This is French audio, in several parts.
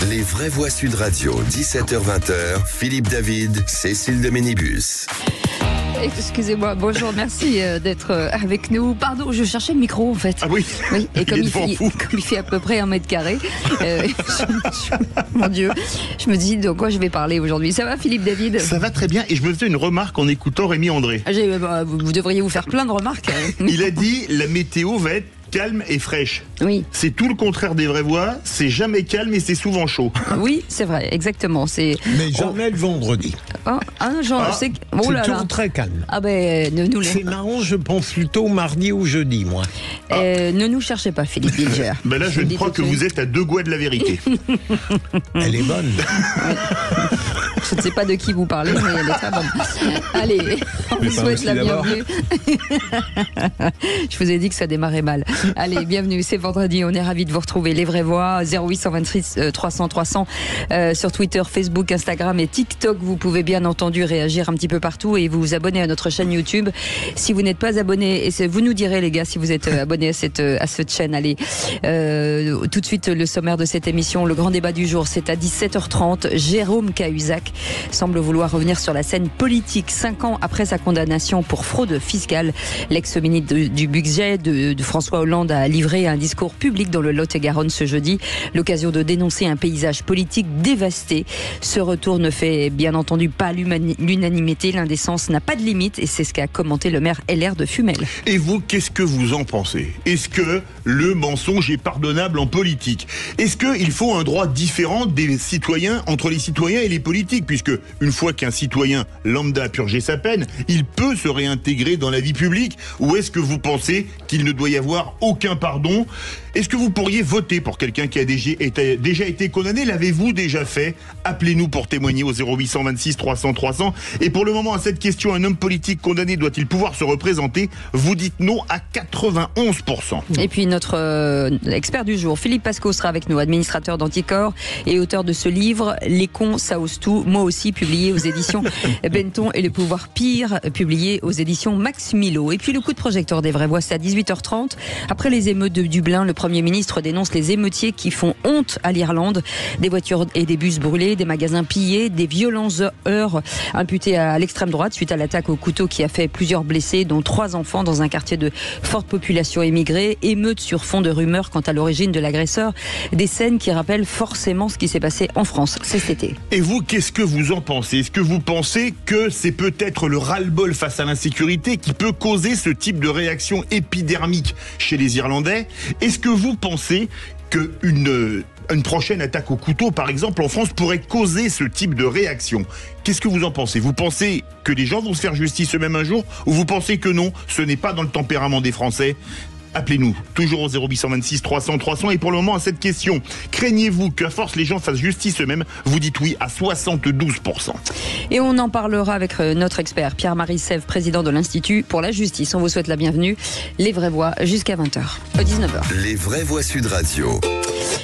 Les vraies voix Sud Radio, 17h-20h, Philippe David, Cécile de Ménibus. Excusez-moi, bonjour, merci d'être avec nous. Pardon, je cherchais le micro en fait. Ah oui, oui, et comme il fait à peu près 1 mètre carré, mon Dieu, je me dis de quoi je vais parler aujourd'hui. Ça va Philippe David? Ça va très bien et je me faisais une remarque en écoutant Rémi André. Vous devriez vous faire plein de remarques. Il a dit la météo va être calme et fraîche. Oui. C'est tout le contraire des vraies voix, c'est jamais calme et c'est souvent chaud. Oui, c'est vrai, exactement. Mais jamais le vendredi. C'est toujours très calme. Ah ben, c'est marrant, je pense plutôt mardi ou jeudi, moi. Ne nous cherchez pas, Philippe Bilger. Ben là, je crois que vous êtes à 2 doigts de la vérité. Elle est bonne. Je ne sais pas de qui vous parlez, mais elle est très bonne. Allez, on vous souhaite la bienvenue. Je vous ai dit que ça démarrait mal. Allez, bienvenue, c'est vendredi, on est ravis de vous retrouver. Les vraies voix, 0826 300 300 sur Twitter, Facebook, Instagram et TikTok. Vous pouvez bien entendu réagir un petit peu partout et vous abonner à notre chaîne YouTube. Si vous n'êtes pas abonné, et vous nous direz les gars si vous êtes abonné à cette chaîne. Allez, tout de suite le sommaire de cette émission, le grand débat du jour, c'est à 17h30. Jérôme Cahuzac semble vouloir revenir sur la scène politique 5 ans après sa condamnation pour fraude fiscale. L'ex-ministre du budget de François Hollande a livré un discours public dans le Lot-et-Garonne ce jeudi. L'occasion de dénoncer un paysage politique dévasté. Ce retour ne fait bien entendu pas l'unanimité. L'indécence n'a pas de limite et c'est ce qu'a commenté le maire LR de Fumel. Et vous, qu'est-ce que vous en pensez? Est-ce que le mensonge est pardonnable en politique? Est-ce qu'il faut un droit différent des citoyens, entre les citoyens et les politiques? Puisque une fois qu'un citoyen lambda a purgé sa peine, il peut se réintégrer dans la vie publique? Ou est-ce que vous pensez qu'il ne doit y avoir aucun pardon? Est-ce que vous pourriez voter pour quelqu'un qui a déjà été condamné? L'avez-vous déjà fait? Appelez-nous pour témoigner au 0826 300 300. Et pour le moment, à cette question, un homme politique condamné doit-il pouvoir se représenter? Vous dites non à 91%. Et puis notre expert du jour, Philippe Pasco, sera avec nous, administrateur d'Anticorps et auteur de ce livre « Les cons, ça ose tout », moi aussi, publié aux éditions Benton, et Le pouvoir pire, publié aux éditions Max Milo. Et puis le coup de projecteur des vraies voix, c'est à 18h30. Après les émeutes de Dublin, le Premier ministre dénonce les émeutiers qui font honte à l'Irlande. Des voitures et des bus brûlés, des magasins pillés, des violents heurts imputés à l'extrême droite suite à l'attaque au couteau qui a fait plusieurs blessés, dont 3 enfants dans un quartier de forte population émigrée. Émeutes sur fond de rumeurs quant à l'origine de l'agresseur. Des scènes qui rappellent forcément ce qui s'est passé en France cet été. Et vous, qu'est-ce que vous en pensez? Est-ce que vous pensez que c'est peut-être le ras-le-bol face à l'insécurité qui peut causer ce type de réaction épidermique chez les Irlandais? Est-ce que vous pensez qu'une prochaine attaque au couteau, par exemple, en France, pourrait causer ce type de réaction? Qu'est-ce que vous en pensez? Vous pensez que les gens vont se faire justice eux-mêmes un jour? Ou vous pensez que non, ce n'est pas dans le tempérament des Français? Appelez-nous, toujours au 0826 300 300. Et pour le moment, à cette question, craignez-vous qu'à force les gens fassent justice eux-mêmes? Vous dites oui à 72%. Et on en parlera avec notre expert Pierre-Marie Sèvres, président de l'Institut pour la justice. On vous souhaite la bienvenue. Les vraies voix jusqu'à 20h, 19h. Les vraies voix Sud Radio.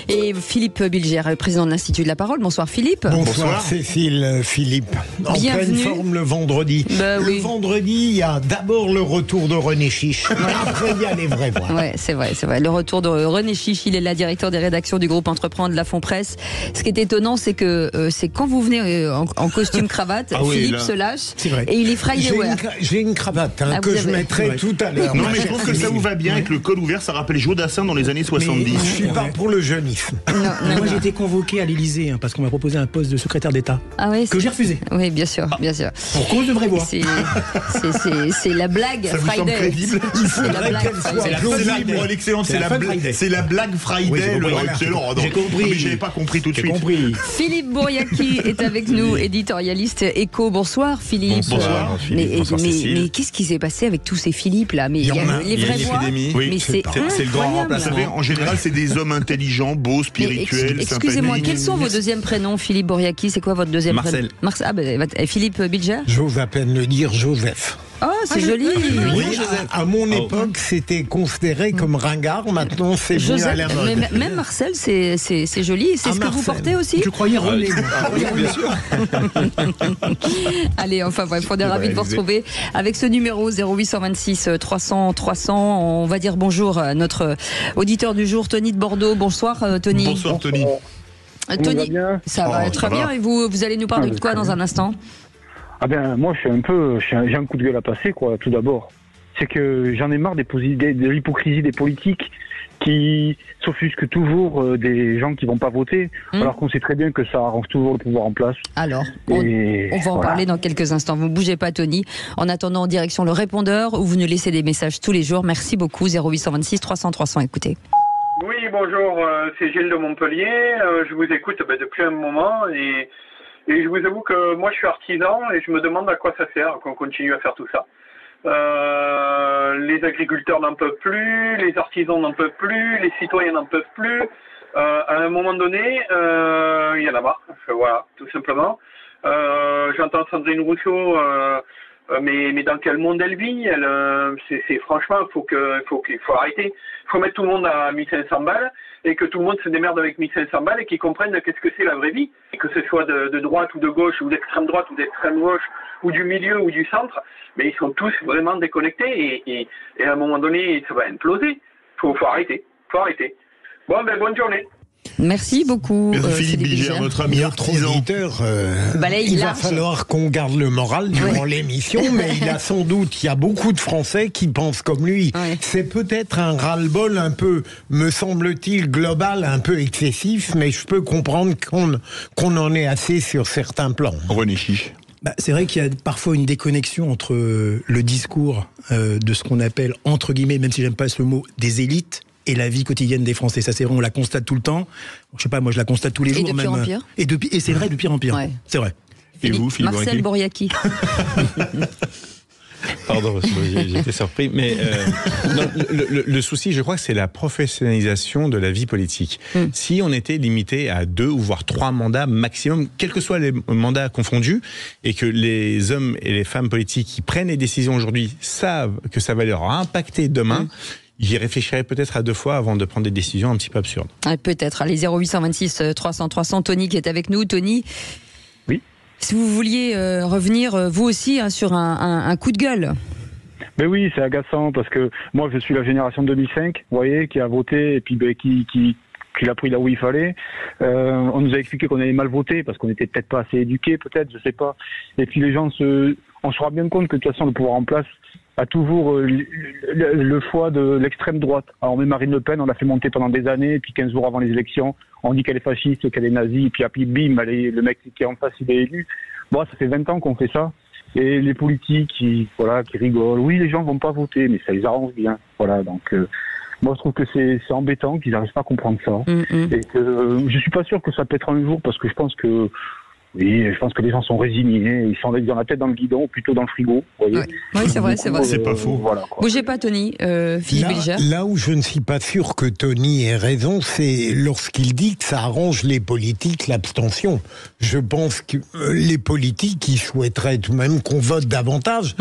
Et Philippe Bilger, président de l'Institut de la Parole. Bonsoir Philippe. Bonsoir Cécile, Philippe. En Bienvenue. pleine forme le vendredi. Oui. Le vendredi, il y a d'abord le retour de René Chiche. Après, il y a les vraies voix. Ouais, c'est vrai. Le retour de René Chiche, il est là, directeur des rédactions du groupe Entreprendre de la Fond Presse. Ce qui est étonnant, c'est que c'est quand vous venez en costume cravate, Philippe se lâche. C'est vrai. Et il est Friday wear. J'ai une cravate que je mettrai tout à l'heure. Non, mais je trouve que ça vous va bien avec le col ouvert. Ça rappelle Joe Dassin dans les années 70. Je suis pas pour le jeunisme. Moi j'ai été convoqué à l'Élysée parce qu'on m'a proposé un poste de secrétaire d'État que j'ai refusé. Oui, bien sûr, bien sûr. Pour cause de vraie voix. C'est la blague ça Friday. Vous semble crédible? C'est la blague Friday. L'excellente, c'est la blague Friday. Oui, excellent. J'ai compris. Mais j'avais pas compris tout de suite. Philippe Bouriaki est avec nous, éditorialiste Écho. Bonsoir Philippe. Bonsoir. Mais qu'est-ce qui s'est passé avec tous ces Philippe là? Mais il y a les vraies voix. Mais c'est le grand remplacement. En général, c'est des hommes intelligents, beaux, spirituels, Excusez-moi, quels sont vos deuxièmes prénoms, Philippe Bouriaki? C'est quoi votre deuxième prénom? Marcel. Philippe Bilger? J'ose à peine le dire, Joseph. Oh, c'est joli. Oui, à mon époque, c'était considéré comme ringard. Maintenant, c'est venu à la mode. Mais même Marcel, c'est joli. C'est ce que vous portez aussi? Je croyais René. Oui, bien sûr. Allez, enfin bref, on est ravis de vous retrouver avec ce numéro 0826 300 300. On va dire bonjour à notre auditeur du jour, Tony de Bordeaux. Bonsoir Tony. Bonsoir Tony. Tony, ça va très bien. Et vous allez nous parler de quoi dans un instant? Ah ben, moi, j'ai un coup de gueule à passer, quoi, tout d'abord. C'est que j'en ai marre de l'hypocrisie des politiques qui s'offusquent toujours des gens qui vont pas voter, alors qu'on sait très bien que ça arrange toujours le pouvoir en place. Alors, on va en parler dans quelques instants. Vous ne bougez pas, Tony. En attendant, en direction le répondeur, où vous nous laissez des messages tous les jours. Merci beaucoup. 0826 300 300. Écoutez. Oui, bonjour. C'est Gilles de Montpellier. Je vous écoute depuis un moment et je vous avoue que moi, je suis artisan et je me demande à quoi ça sert qu'on continue à faire tout ça. Les agriculteurs n'en peuvent plus, les artisans n'en peuvent plus, les citoyens n'en peuvent plus. À un moment donné, il y en a marre. Voilà, tout simplement. J'entends Sandrine Rousseau, mais dans quel monde elle vit? C'est franchement, il faut arrêter. Il faut mettre tout le monde à 1500 balles et que tout le monde se démerde avec 1500 balles et qu'ils comprennent qu'est-ce que c'est la vraie vie. Et que ce soit de droite ou de gauche ou d'extrême droite ou d'extrême gauche ou du milieu ou du centre, mais ils sont tous vraiment déconnectés et à un moment donné, ça va imploser. Faut arrêter. Bon, bonne journée. Merci beaucoup. Philippe Bilger, notre ami artisan. Il va falloir qu'on garde le moral durant l'émission, mais il y a beaucoup de Français qui pensent comme lui. Ouais. C'est peut-être un ras-le-bol un peu, me semble-t-il, global, un peu excessif, mais je peux comprendre qu'on en ait assez sur certains plans. René Chiche. C'est vrai qu'il y a parfois une déconnexion entre le discours de ce qu'on appelle, entre guillemets, même si j'aime pas ce mot, des élites, et la vie quotidienne des Français. Ça, c'est vrai, on la constate tout le temps. Je sais pas, moi, je la constate tous les jours. Et de pire en pire. Et c'est vrai, de pire en pire. Ouais. C'est vrai. Et vous, Philippe Marcel Bourriaki. Pardon, j'étais surpris. Mais non, le souci, je crois que c'est la professionnalisation de la vie politique. Si on était limité à 2 ou voire 3 mandats maximum, quels que soient les mandats confondus, et que les hommes et les femmes politiques qui prennent les décisions aujourd'hui savent que ça va leur impacter demain, j'y réfléchirais peut-être à 2 fois avant de prendre des décisions un petit peu absurdes. Peut-être. Allez, 0826 300 300. Tony qui est avec nous. Tony. Oui. Si vous vouliez revenir, vous aussi, sur un coup de gueule. Ben oui, c'est agaçant parce que moi, je suis la génération 2005, vous voyez, qui a voté et puis qui l'a pris là où il fallait. On nous a expliqué qu'on avait mal voté parce qu'on n'était peut-être pas assez éduqués, peut-être, je sais pas. Et puis les gens on se rend bien compte que de toute façon, le pouvoir en place a toujours le foie de l'extrême droite. Alors même Marine Le Pen, on l'a fait monter pendant des années, et puis 15 jours avant les élections, on dit qu'elle est fasciste, qu'elle est nazie, et puis bim, le mec qui est en face, il est élu. Bon, ça fait 20 ans qu'on fait ça. Et les politiques qui rigolent, oui, les gens vont pas voter, mais ça les arrange bien. Voilà, donc moi je trouve que c'est embêtant qu'ils n'arrivent pas à comprendre ça. Et que je suis pas sûr que ça pètera un jour, parce que je pense que les gens sont résignés, ils ont la tête dans le guidon, ou plutôt dans le frigo. Vous voyez. Oui, c'est vrai. C'est pas faux. Voilà, bougez pas, Tony. Philippe Bilger. Là où je ne suis pas sûr que Tony ait raison, c'est lorsqu'il dit que ça arrange les politiques, l'abstention. Je pense que les politiques, ils souhaiteraient tout de même qu'on vote davantage.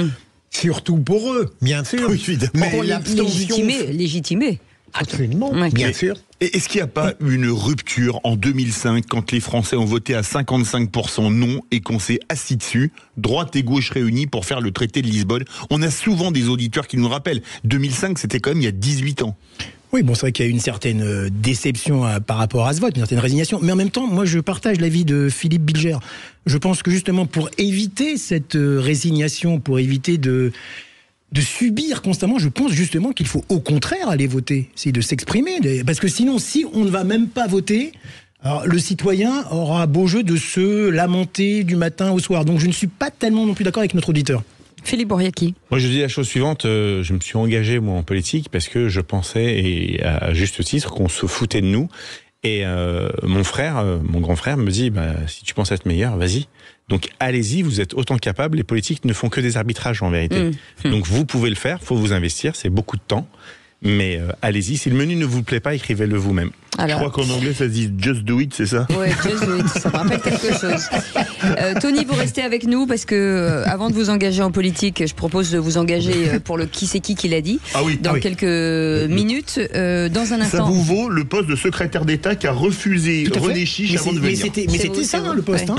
Surtout pour eux, bien sûr. Oui, évidemment. Mais pour légitimer. Absolument, bien sûr. Et est-ce qu'il n'y a pas une rupture en 2005 quand les Français ont voté à 55% non et qu'on s'est assis dessus, droite et gauche réunis pour faire le traité de Lisbonne? On a souvent des auditeurs qui nous rappellent. 2005, c'était quand même il y a 18 ans. Oui, bon, c'est vrai qu'il y a une certaine déception par rapport à ce vote, une certaine résignation. Mais en même temps, moi, je partage l'avis de Philippe Bilger. Je pense que justement, pour éviter cette résignation, pour éviter de subir constamment, je pense justement qu'il faut au contraire aller voter, c'est de s'exprimer, parce que sinon, si on ne va même pas voter, alors le citoyen aura beau jeu de se lamenter du matin au soir. Donc je ne suis pas tellement non plus d'accord avec notre auditeur. Philippe Bourriaki. Moi, je dis la chose suivante, je me suis engagé, moi, en politique, parce que je pensais, et à juste titre, qu'on se foutait de nous. Et mon grand frère me dit, si tu penses être meilleur, vas-y. Donc allez-y, vous êtes autant capable. Les politiques ne font que des arbitrages en vérité. Donc vous pouvez le faire, faut vous investir, c'est beaucoup de temps. Mais allez-y, si le menu ne vous plaît pas, écrivez-le vous-même. Alors, je crois qu'en anglais ça se dit just do it, c'est ça? Oui, just do it, ça me rappelle quelque chose. Tony, vous restez avec nous parce que avant de vous engager en politique, je propose de vous engager pour le qui c'est qui l'a dit dans quelques minutes. Dans un instant. Ça vous vaut le poste de secrétaire d'État qui a refusé René Chiche avant de venir. Mais c'était ça le poste.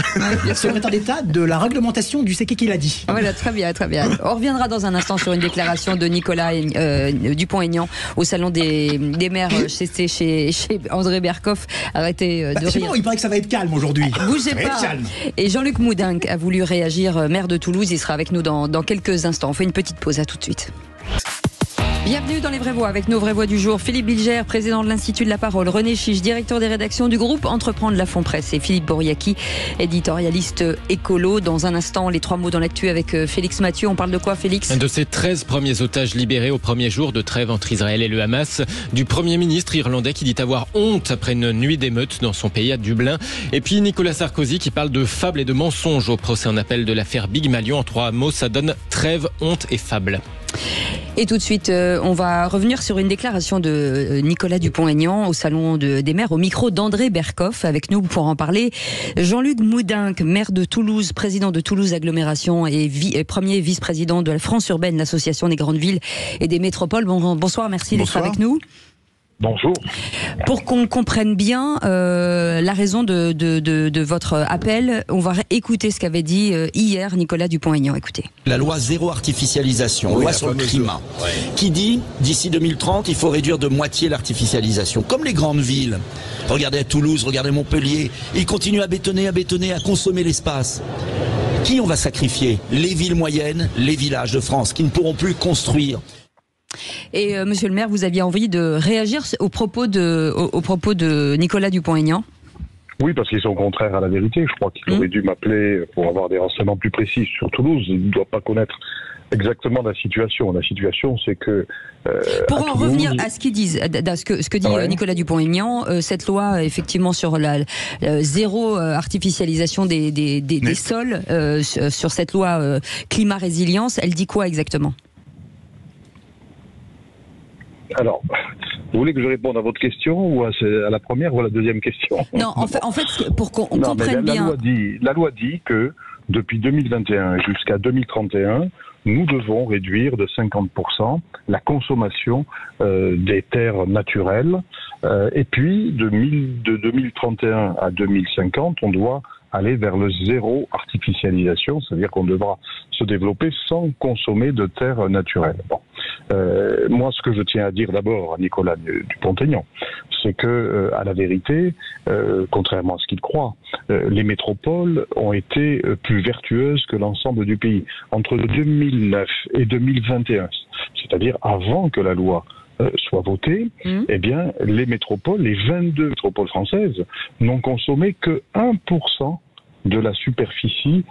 Secrétaire d'État de la réglementation du c'est qui l'a dit. Voilà, très bien, très bien. On reviendra dans un instant sur une déclaration de Nicolas Dupont-Aignan au salon des maires chez André Berkoff. Arrêtez de rire. C'est bon, il paraît que ça va être calme aujourd'hui. Bougez pas. Et Jean-Luc Moudenc a voulu réagir, maire de Toulouse. Il sera avec nous dans quelques instants. On fait une petite pause, à tout de suite. Bienvenue dans Les Vraies Voix avec nos vraies voix du jour. Philippe Bilger, président de l'Institut de la Parole. René Chiche, directeur des rédactions du groupe Entreprendre la Fond-Presse. Et Philippe Boriaki, éditorialiste écolo. Dans un instant, les 3 mots dans l'actu avec Félix Mathieu. On parle de quoi, Félix ? De ces 13 premiers otages libérés au premier jour de trêve entre Israël et le Hamas. Du Premier ministre irlandais qui dit avoir honte après une nuit d'émeutes dans son pays à Dublin. Et puis Nicolas Sarkozy qui parle de fables et de mensonges au procès en appel de l'affaire Big Malion. En 3 mots, ça donne trêve, honte et fable. Et tout de suite, on va revenir sur une déclaration de Nicolas Dupont-Aignan au salon des maires au micro d'André Berkoff. Avec nous pour en parler, Jean-Luc Moudenc, maire de Toulouse, président de Toulouse Agglomération et premier vice-président de la France Urbaine, l'association des grandes villes et des métropoles. Bonsoir, merci d'être avec nous. Bonjour. Pour qu'on comprenne bien la raison de votre appel, on va écouter ce qu'avait dit hier Nicolas Dupont-Aignan. Écoutez. La loi zéro artificialisation, loi sur le climat, qui dit d'ici 2030, il faut réduire de moitié l'artificialisation. Comme les grandes villes. Regardez à Toulouse, regardez Montpellier. Ils continuent à bétonner, à consommer l'espace. Qui on va sacrifier ? Les villes moyennes, les villages de France, qui ne pourront plus construire. Et monsieur le maire, vous aviez envie de réagir aux propos de Nicolas Dupont-Aignan ? Oui, parce qu'ils sont contraires à la vérité. Je crois qu'il aurait dû m'appeler pour avoir des renseignements plus précis sur Toulouse. Il ne doit pas connaître exactement la situation. La situation, c'est que... pour en revenir à ce qu'ils disent, à ce que dit Nicolas Dupont-Aignan, cette loi, effectivement, sur la zéro artificialisation des sols, sur cette loi climat-résilience, elle dit quoi exactement ? Alors, vous voulez que je réponde à votre question ou à la première ou à la deuxième question ? Non, en fait, pour qu'on comprenne bien... La loi dit que depuis 2021 jusqu'à 2031, nous devons réduire de 50% la consommation des terres naturelles. Et puis, de 2031 à 2050, on doit aller vers le zéro artificialisation, c'est-à-dire qu'on devra se développer sans consommer de terres naturelles. Bon. Moi, ce que je tiens à dire d'abord à Nicolas Dupont-Aignan, c'est que, à la vérité, contrairement à ce qu'il croit, les métropoles ont été plus vertueuses que l'ensemble du pays. Entre 2009 et 2021, c'est-à-dire avant que la loi soit votée, eh bien, les métropoles, les 22 métropoles françaises, n'ont consommé que 1% de la superficie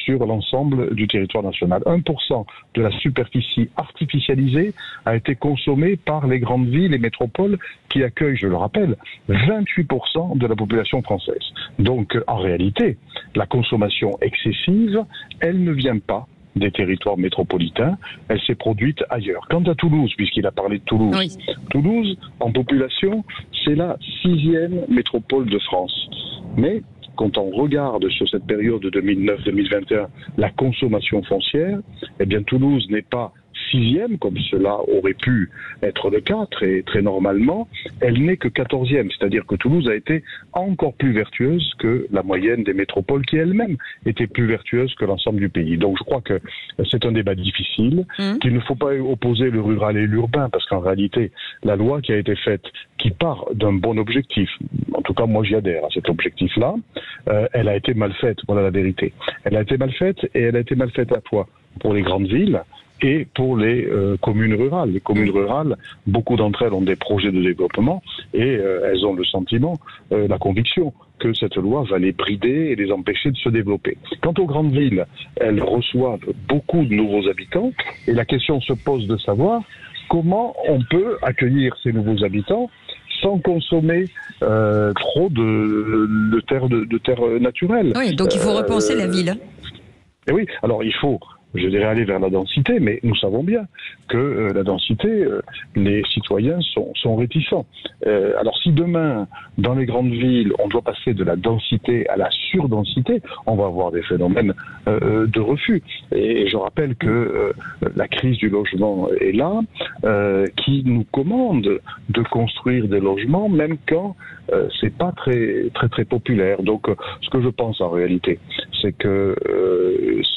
sur l'ensemble du territoire national. 1% de la superficie artificialisée a été consommée par les grandes villes et métropoles qui accueillent, je le rappelle, 28% de la population française. Donc, en réalité, la consommation excessive, elle ne vient pas des territoires métropolitains, elle s'est produite ailleurs. Quant à Toulouse, puisqu'il a parlé de Toulouse, oui. Toulouse, en population, c'est la 6e métropole de France. Mais quand on regarde sur cette période de 2009-2021 la consommation foncière, eh bien Toulouse n'est pas 6e, comme cela aurait pu être le cas très normalement, elle n'est que 14e, c'est-à-dire que Toulouse a été encore plus vertueuse que la moyenne des métropoles qui elles-mêmes étaient plus vertueuses que l'ensemble du pays. Donc je crois que c'est un débat difficile, qu'il ne faut pas opposer le rural et l'urbain, parce qu'en réalité, la loi qui a été faite, qui part d'un bon objectif, en tout cas moi j'y adhère à cet objectif-là, elle a été mal faite, voilà la vérité. Elle a été mal faite, et elle a été mal faite à la fois pour les grandes villes, et pour les communes rurales. Les communes rurales, beaucoup d'entre elles ont des projets de développement et elles ont le sentiment, la conviction que cette loi va les brider et les empêcher de se développer. Quant aux grandes villes, elles reçoivent beaucoup de nouveaux habitants et la question se pose de savoir comment on peut accueillir ces nouveaux habitants sans consommer trop de terres naturelles. Oui, donc il faut repenser la ville. Et oui, alors il faut... je dirais aller vers la densité, mais nous savons bien que la densité, les citoyens sont réticents. Alors si demain, dans les grandes villes, on doit passer de la densité à la surdensité, on va avoir des phénomènes de refus. Et je rappelle que la crise du logement est là, qui nous commande de construire des logements, même quand c'est pas très populaire. Donc ce que je pense en réalité, c'est que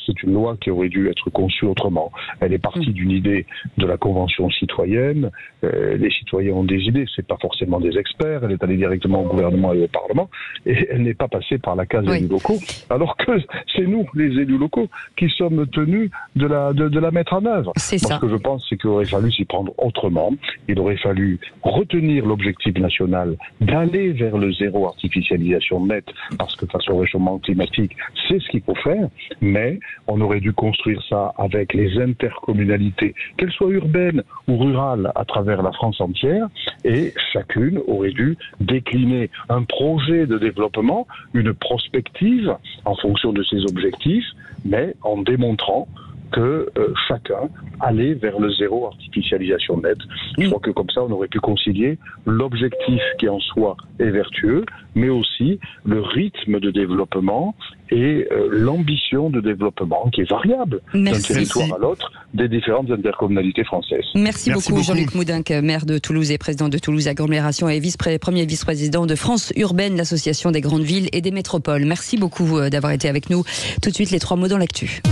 c'est une loi qui aurait dû dû être conçue autrement. Elle est partie d'une idée de la Convention citoyenne. Les citoyens ont des idées, c'est pas forcément des experts. Elle est allée directement au gouvernement et au Parlement, et elle n'est pas passée par la case élus locaux, alors que c'est nous, les élus locaux, qui sommes tenus de la mettre en œuvre. C'est ça. Ce que je pense, c'est qu'il aurait fallu s'y prendre autrement. Il aurait fallu retenir l'objectif national d'aller vers le zéro artificialisation nette, parce que face au réchauffement climatique, c'est ce qu'il faut faire, mais on aurait dû construire ça avec les intercommunalités, qu'elles soient urbaines ou rurales, à travers la France entière, et chacune aurait dû décliner un projet de développement, une prospective en fonction de ses objectifs, mais en démontrant que chacun allait vers le zéro artificialisation nette. Je crois que comme ça, on aurait pu concilier l'objectif qui en soi est vertueux, mais aussi le rythme de développement et l'ambition de développement qui est variable d'un territoire à l'autre des différentes intercommunalités françaises. Merci beaucoup Jean-Luc Moudinque, maire de Toulouse et président de Toulouse Agglomération et premier vice-président de France Urbaine, l'association des grandes villes et des métropoles. Merci beaucoup d'avoir été avec nous. Tout de suite, les 3 mots dans l'actu.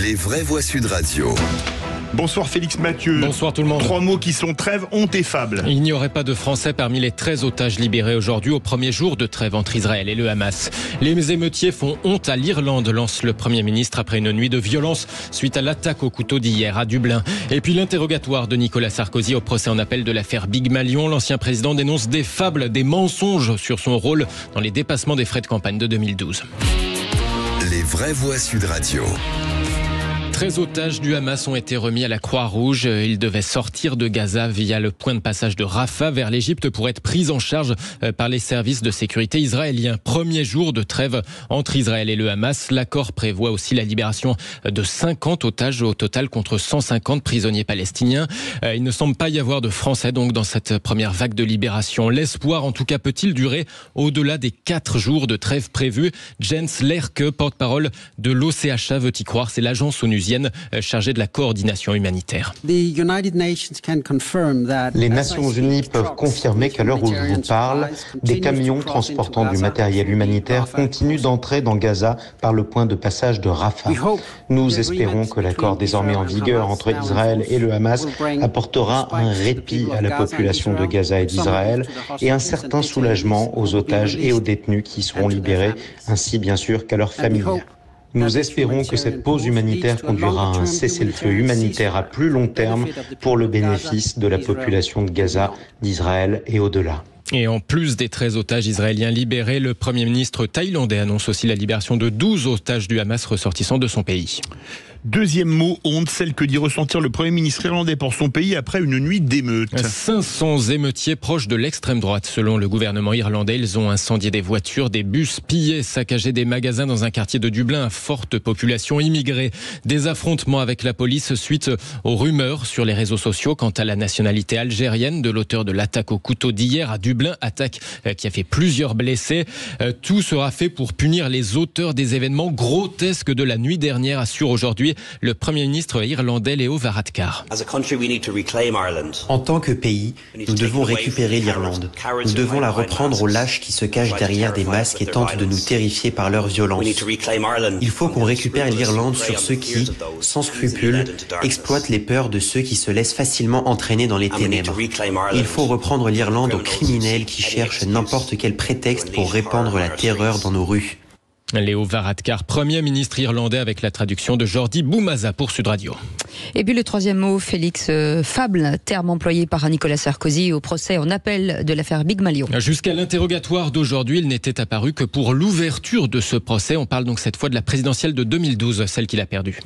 Les vraies voix Sud Radio. Bonsoir Félix Mathieu. Bonsoir tout le monde. 3 mots qui sont trêve, honte et fable. Il n'y aurait pas de Français parmi les 13 otages libérés aujourd'hui au premier jour de trêve entre Israël et le Hamas. Les émeutiers font honte à l'Irlande, lance le Premier ministre après une nuit de violence suite à l'attaque au couteau d'hier à Dublin. Et puis l'interrogatoire de Nicolas Sarkozy au procès en appel de l'affaire Big Malion. L'ancien président dénonce des fables, des mensonges sur son rôle dans les dépassements des frais de campagne de 2012. Les vraies voix Sud Radio. 13 otages du Hamas ont été remis à la Croix-Rouge. Ils devaient sortir de Gaza via le point de passage de Rafah vers l'Égypte pour être pris en charge par les services de sécurité israéliens. Premier jour de trêve entre Israël et le Hamas. L'accord prévoit aussi la libération de 50 otages au total contre 150 prisonniers palestiniens. Il ne semble pas y avoir de Français donc dans cette première vague de libération. L'espoir en tout cas peut-il durer au-delà des 4 jours de trêve prévus? Jens Lerke, porte-parole de l'OCHA, veut y croire. C'est l'agence onusienne chargée de la coordination humanitaire. Les Nations Unies peuvent confirmer qu'à l'heure où je vous parle, des camions transportant du matériel humanitaire continuent d'entrer dans Gaza par le point de passage de Rafah. Nous espérons que l'accord désormais en vigueur entre Israël et le Hamas apportera un répit à la population de Gaza et d'Israël et un certain soulagement aux otages et aux détenus qui seront libérés, ainsi bien sûr qu'à leurs familles. Nous espérons que cette pause humanitaire conduira à un cessez-le-feu humanitaire à plus long terme pour le bénéfice de la population de Gaza, d'Israël et au-delà. Et en plus des 13 otages israéliens libérés, le Premier ministre thaïlandais annonce aussi la libération de 12 otages du Hamas ressortissants de son pays. Deuxième mot, honte, celle que dit ressentir le Premier ministre irlandais pour son pays après une nuit d'émeutes. 500 émeutiers proches de l'extrême droite. Selon le gouvernement irlandais, ils ont incendié des voitures, des bus, pillé, saccagé des magasins dans un quartier de Dublin à forte population immigrée. Des affrontements avec la police suite aux rumeurs sur les réseaux sociaux quant à la nationalité algérienne de l'auteur de l'attaque au couteau d'hier à Dublin, attaque qui a fait plusieurs blessés. Tout sera fait pour punir les auteurs des événements grotesques de la nuit dernière, assure aujourd'hui le Premier ministre irlandais Leo Varadkar. En tant que pays, nous devons récupérer l'Irlande. Nous devons la reprendre aux lâches qui se cachent derrière des masques et tentent de nous terrifier par leur violence. Il faut qu'on récupère l'Irlande sur ceux qui, sans scrupules, exploitent les peurs de ceux qui se laissent facilement entraîner dans les ténèbres. Il faut reprendre l'Irlande aux criminels qui cherchent n'importe quel prétexte pour répandre la terreur dans nos rues. Leo Varadkar, Premier ministre irlandais, avec la traduction de Jordi Boumaza pour Sud Radio. Et puis le troisième mot, Félix, fable, terme employé par Nicolas Sarkozy au procès en appel de l'affaire Big Malion. Jusqu'à l'interrogatoire d'aujourd'hui, il n'était apparu que pour l'ouverture de ce procès. On parle donc cette fois de la présidentielle de 2012, celle qu'il a perdue.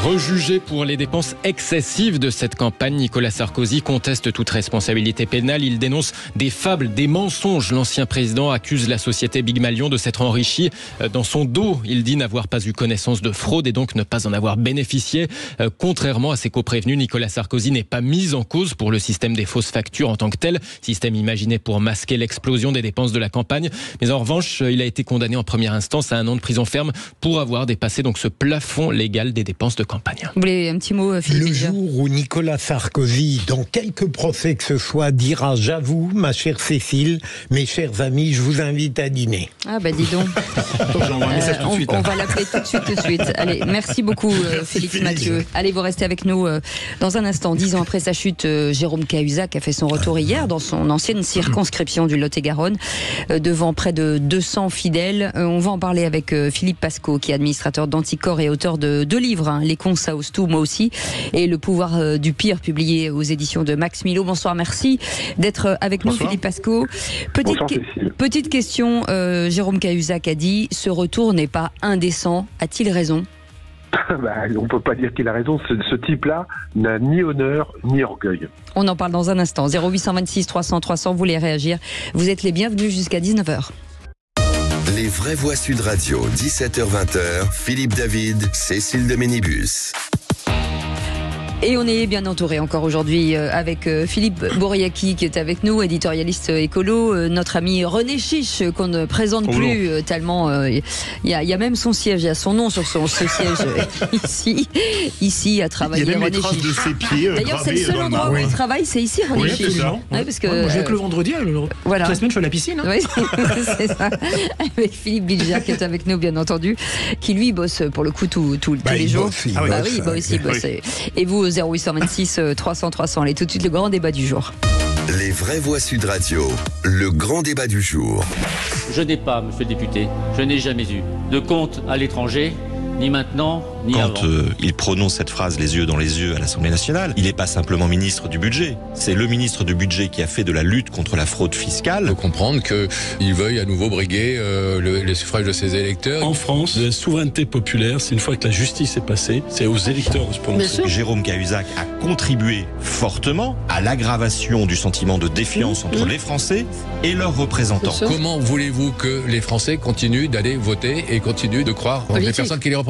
Rejugé pour les dépenses excessives de cette campagne, Nicolas Sarkozy conteste toute responsabilité pénale. Il dénonce des fables, des mensonges. L'ancien président accuse la société Big Malion de s'être enrichie dans son dos. Il dit n'avoir pas eu connaissance de fraude et donc ne pas en avoir bénéficié. Contrairement à ses coprévenus, Nicolas Sarkozy n'est pas mis en cause pour le système des fausses factures en tant que tel, système imaginé pour masquer l'explosion des dépenses de la campagne. Mais en revanche, il a été condamné en première instance à 1 an de prison ferme pour avoir dépassé donc ce plafond légal des dépenses de campagne. campagne. Vous voulez un petit mot, Philippe? Le jour où Nicolas Sarkozy, dans quelque procès que ce soit, dira « J'avoue, ma chère Cécile, mes chers amis, je vous invite à dîner ». Ah bah dis donc. J'envoie un message tout de suite. On va l'appeler tout de suite. Allez, merci beaucoup Félix Mathieu. Allez, vous restez avec nous dans un instant. 10 ans après sa chute, Jérôme Cahuzac a fait son retour hier dans son ancienne circonscription du Lot-et-Garonne, devant près de 200 fidèles. On va en parler avec Philippe Pascot, qui est administrateur d'Anticor et auteur de 2 livres, Les cons ça ose tout, moi aussi, et Le pouvoir du pire, publié aux éditions de Max Milo. Bonsoir, merci d'être avec nous, Philippe Pascot. Petite question, Jérôme Cahuzac a dit « Ce retour n'est pas indécent ». A-t-il raison ? On ne peut pas dire qu'il a raison. Ce type-là n'a ni honneur ni orgueil. On en parle dans un instant. 0826 300 300, vous voulez réagir. Vous êtes les bienvenus jusqu'à 19h. Les vraies voix Sud Radio, 17h-20h, Philippe David, Cécile de Ménibus. Et on est bien entouré encore aujourd'hui avec Philippe Boriaki qui est avec nous, éditorialiste écolo, notre ami René Chiche qu'on ne présente plus tellement. Il y a même son siège, il y a son nom sur ce siège ici à travailler. Il y a même René les traces Chiche. de ses pieds. D'ailleurs, c'est le seul endroit où il travaille, c'est ici, René Chiche. Ouais, parce que moi, je vais que le vendredi. Voilà. Toute la semaine, je suis à la piscine. Oui, c'est ça. Avec Philippe Bilger qui est avec nous, bien entendu, qui lui bosse pour le coup tous les jours. Il bosse. Et vous, 0826 300 300. Allez, tout de suite, le grand débat du jour. Les vraies voix Sud Radio, le grand débat du jour. Je n'ai pas, monsieur le député, je n'ai jamais eu de compte à l'étranger, ni maintenant, ni avant. Quand il prononce cette phrase les yeux dans les yeux à l'Assemblée nationale, il n'est pas simplement ministre du budget. C'est le ministre du budget qui a fait de la lutte contre la fraude fiscale. Il faut comprendre qu'il veuille à nouveau briguer les suffrages de ses électeurs. En France, la souveraineté populaire, c'est une fois que la justice est passée, c'est aux électeurs de se prononcer. Jérôme Cahuzac a contribué fortement à l'aggravation du sentiment de défiance entre les Français et leurs représentants. Comment voulez-vous que les Français continuent d'aller voter et continuent de croire en les personnes qui les représentent ?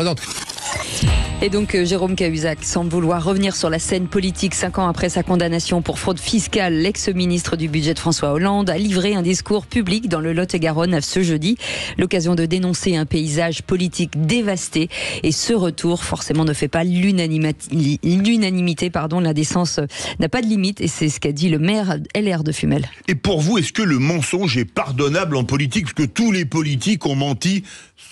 Et donc Jérôme Cahuzac semble vouloir revenir sur la scène politique 5 ans après sa condamnation pour fraude fiscale. L'ex-ministre du budget de François Hollande a livré un discours public dans le Lot-et-Garonne ce jeudi. L'occasion de dénoncer un paysage politique dévasté. Et ce retour, forcément, ne fait pas l'unanimité. La décence n'a pas de limite. Et c'est ce qu'a dit le maire LR de Fumel. Et pour vous, est-ce que le mensonge est pardonnable en politique? Parce que tous les politiques ont menti,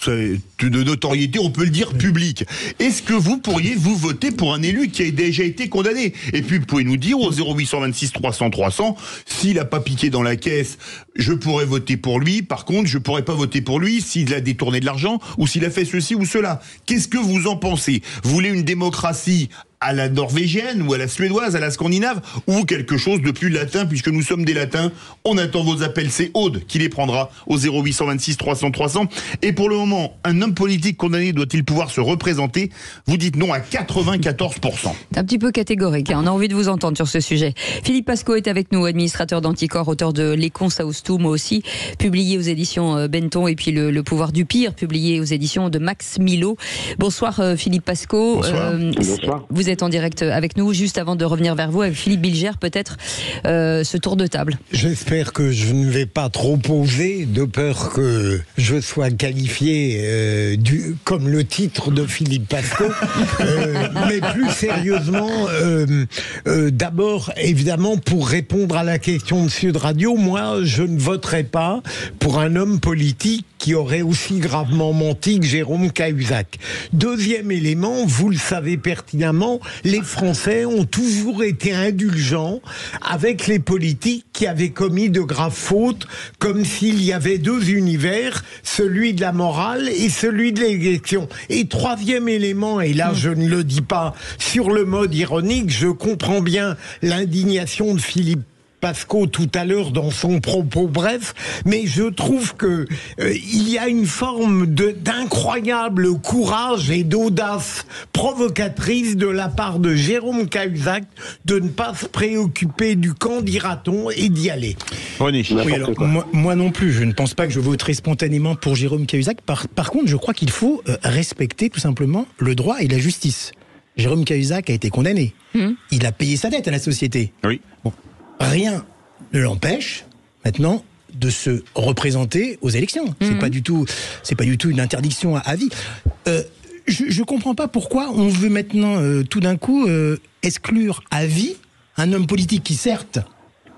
c'est de notoriété, on peut le dire, publique. Est-ce que vous pourriez vous voter pour un élu qui a déjà été condamné? Et puis vous pouvez nous dire au 0826 300 300, s'il a pas piqué dans la caisse, je pourrais voter pour lui. Par contre, je pourrais pas voter pour lui s'il a détourné de l'argent ou s'il a fait ceci ou cela. Qu'est-ce que vous en pensez? Vous voulez une démocratie à la norvégienne ou à la suédoise, à la scandinave, ou quelque chose de plus latin, puisque nous sommes des latins? On attend vos appels, c'est Aude qui les prendra au 0826 300 300. Et pour le moment, un homme politique condamné doit-il pouvoir se représenter? Vous dites non à 94%. C'est un petit peu catégorique, hein. On a envie de vous entendre sur ce sujet. Philippe Pascot est avec nous, administrateur d'Anticor, auteur de Les cons ça ose tout, moi aussi, publié aux éditions Benton, et puis le pouvoir du pire, publié aux éditions de Max Milo. Bonsoir Philippe Pascot. Bonsoir. Vous êtes en direct avec nous. Juste avant de revenir vers vous, avec Philippe Bilger, peut-être ce tour de table. J'espère que je ne vais pas trop poser, de peur que je sois qualifié comme le titre de Philippe Pascot. Mais plus sérieusement, d'abord, évidemment, pour répondre à la question de Sud Radio, moi, je ne voterai pas pour un homme politique qui aurait aussi gravement menti que Jérôme Cahuzac. Deuxième élément, vous le savez pertinemment, les Français ont toujours été indulgents avec les politiques qui avaient commis de graves fautes, comme s'il y avait 2 univers, celui de la morale et celui de l'élection. Et troisième élément, et là je ne le dis pas sur le mode ironique, je comprends bien l'indignation de Philippe Pascot tout à l'heure dans son propos bref, mais je trouve que il y a une forme d'incroyable courage et d'audace provocatrice de la part de Jérôme Cahuzac de ne pas se préoccuper du camp dira-t-on et d'y aller. Oui, alors, moi non plus, je ne pense pas que je voterai spontanément pour Jérôme Cahuzac. Par contre, je crois qu'il faut respecter tout simplement le droit et la justice. Jérôme Cahuzac a été condamné. Il a payé sa dette à la société. Oui. Bon. Rien ne l'empêche maintenant de se représenter aux élections. C'est pas du tout une interdiction à vie. je comprends pas pourquoi on veut maintenant, tout d'un coup, exclure à vie un homme politique qui, certes,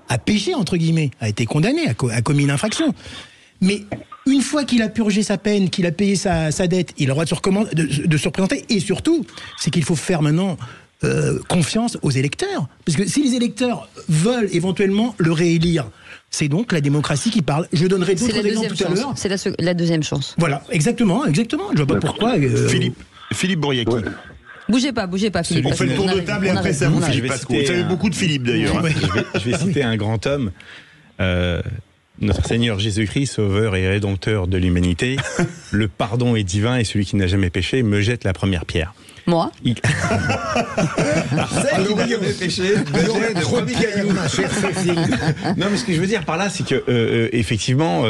a péché, entre guillemets, a été condamné, a commis une infraction. Mais une fois qu'il a purgé sa peine, qu'il a payé sa dette, il a le droit de se représenter. Et surtout, c'est qu'il faut faire maintenant confiance aux électeurs. Parce que si les électeurs veulent éventuellement le réélire, c'est donc la démocratie qui parle. Je donnerai d'autres exemples tout à l'heure. C'est la deuxième chance. Voilà, exactement. Je vois pas pourquoi... Philippe Bouriaki. Ouais. Bougez pas, Philippe. On fait le tour de table et après ça vous, Philippe Pasco. Vous savez beaucoup de Philippe, d'ailleurs. Je vais citer un grand homme, notre Seigneur Jésus-Christ, sauveur et rédempteur de l'humanité. Le pardon est divin et celui qui n'a jamais péché me jette la première pierre. Moi Celle qui n'a jamais péché me jette le premier caillou. Non, mais ce que je veux dire par là, c'est que, effectivement,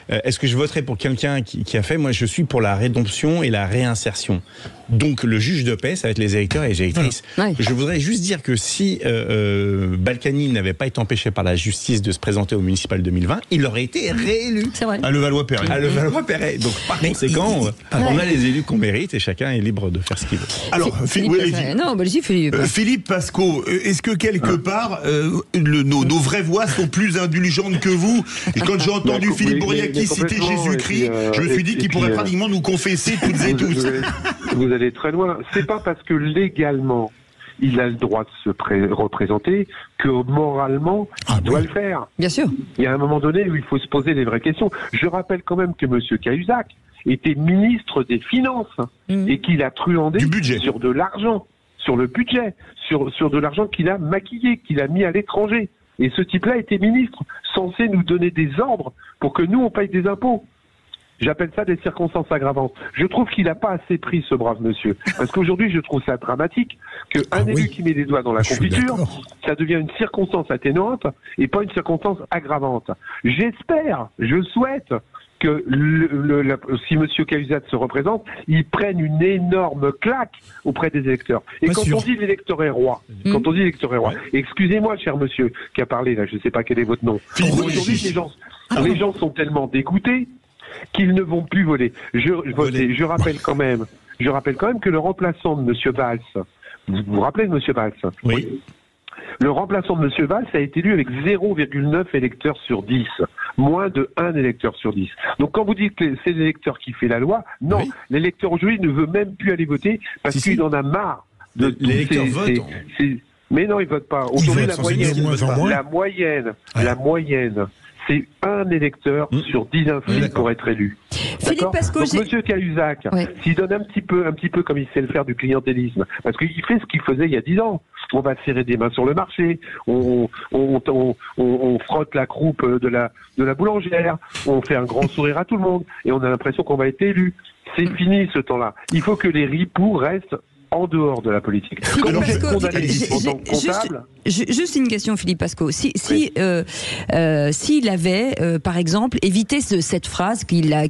est-ce que je voterai pour quelqu'un qui a fait... Moi, je suis pour la rédemption et la réinsertion. Donc, le juge de paix, ça va être les électeurs et les électrices. Ouais. Je voudrais juste dire que si Balkany n'avait pas été empêché par la justice de se présenter au municipal 2020, il aurait été réélu. C'est vrai. À Levallois-Perret. Donc, par conséquent, on a les élus qu'on mérite et chacun est libre de faire ce qu'il veut. Alors, Philippe Pasco, est-ce que quelque part, nos vraies voix sont plus indulgentes que vous? Et quand j'ai entendu Philippe Bouriaki citer Jésus-Christ, je me suis dit qu'il pourrait pratiquement nous confesser toutes et tous. Vous allez très loin. C'est pas parce que légalement il a le droit de se représenter que moralement il doit le faire. Bien sûr. Il y a un moment donné où il faut se poser les vraies questions. Je rappelle quand même que M. Cahuzac était ministre des Finances et qu'il a truandé sur de l'argent, sur le budget, sur de l'argent qu'il a maquillé, qu'il a mis à l'étranger. Et ce type-là était ministre, censé nous donner des ordres pour que nous, on paye des impôts. J'appelle ça des circonstances aggravantes. Je trouve qu'il n'a pas assez pris, ce brave monsieur. Parce qu'aujourd'hui, je trouve ça dramatique qu'un élu qui met les doigts dans la confiture, ça devient une circonstance atténuante et pas une circonstance aggravante. J'espère, je souhaite que si M. Cahuzac se représente, il prenne une énorme claque auprès des électeurs. Et quand on dit l'électeur est roi, excusez-moi, cher monsieur qui a parlé là, je ne sais pas quel est votre nom. Aujourd'hui, les gens sont tellement dégoûtés qu'ils ne vont plus voter. Je rappelle quand même que le remplaçant de M. Valls, vous vous rappelez de M. Valls? Oui. Le remplaçant de M. Valls a été élu avec 0,9 électeurs sur 10. Moins de 1 électeur sur 10. Donc quand vous dites que c'est l'électeur qui fait la loi, non, l'électeur aujourd'hui ne veut même plus aller voter parce qu'il en a marre de l'électeur vote. Mais non, il vote pas. Aujourd'hui, la moyenne, c'est 1 électeur sur 10 inscrits pour être élu. Philippe Pasco, donc M. Cahuzac, s'il donne un petit peu comme il sait le faire du clientélisme, parce qu'il fait ce qu'il faisait il y a 10 ans. On va serrer des mains sur le marché, on frotte la croupe de la boulangère, on fait un grand sourire à tout le monde, et on a l'impression qu'on va être élu. C'est fini ce temps-là. Il faut que les ripoux restent en dehors de la politique. Alors, juste une question, Philippe Pasco. S'il avait, par exemple, évité cette phrase qu'il a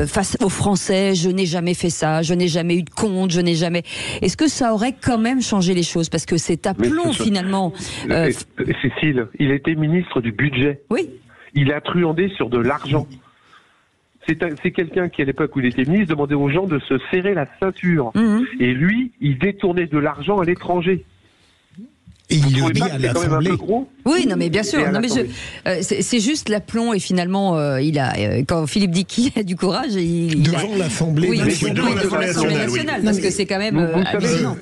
face aux Français, je n'ai jamais fait ça, je n'ai jamais eu de compte, je n'ai jamais... Est-ce que ça aurait quand même changé les choses? Parce que c'est aplomb, finalement. Cécile, il était ministre du budget. Oui. Il a truandé sur de l'argent. C'est quelqu'un qui, à l'époque où il était ministre, demandait aux gens de se serrer la ceinture. Et lui, il détournait de l'argent à l'étranger. Et il le dit à l'Assemblée. Oui, non, mais bien sûr. Non, mais c'est juste l'aplomb et finalement, quand Philippe dit qu'il a du courage, devant l'Assemblée nationale, parce que c'est quand même hallucinant.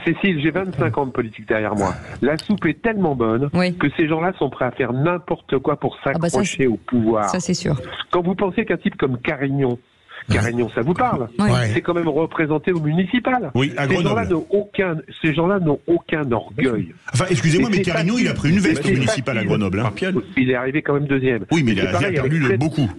Cécile, j'ai 25 ans de politique derrière moi. La soupe est tellement bonne que ces gens-là sont prêts à faire n'importe quoi pour s'accrocher au pouvoir. Ça, c'est sûr. Quand vous pensez qu'un type comme Carignon, ça vous parle? C'est quand même représenté au municipal. Oui, à Grenoble. Ces gens-là n'ont aucun orgueil. Enfin, excusez-moi, mais Carignon, il a pris une veste au municipal à Grenoble. Il est arrivé quand même deuxième. Oui, mais il a perdu beaucoup.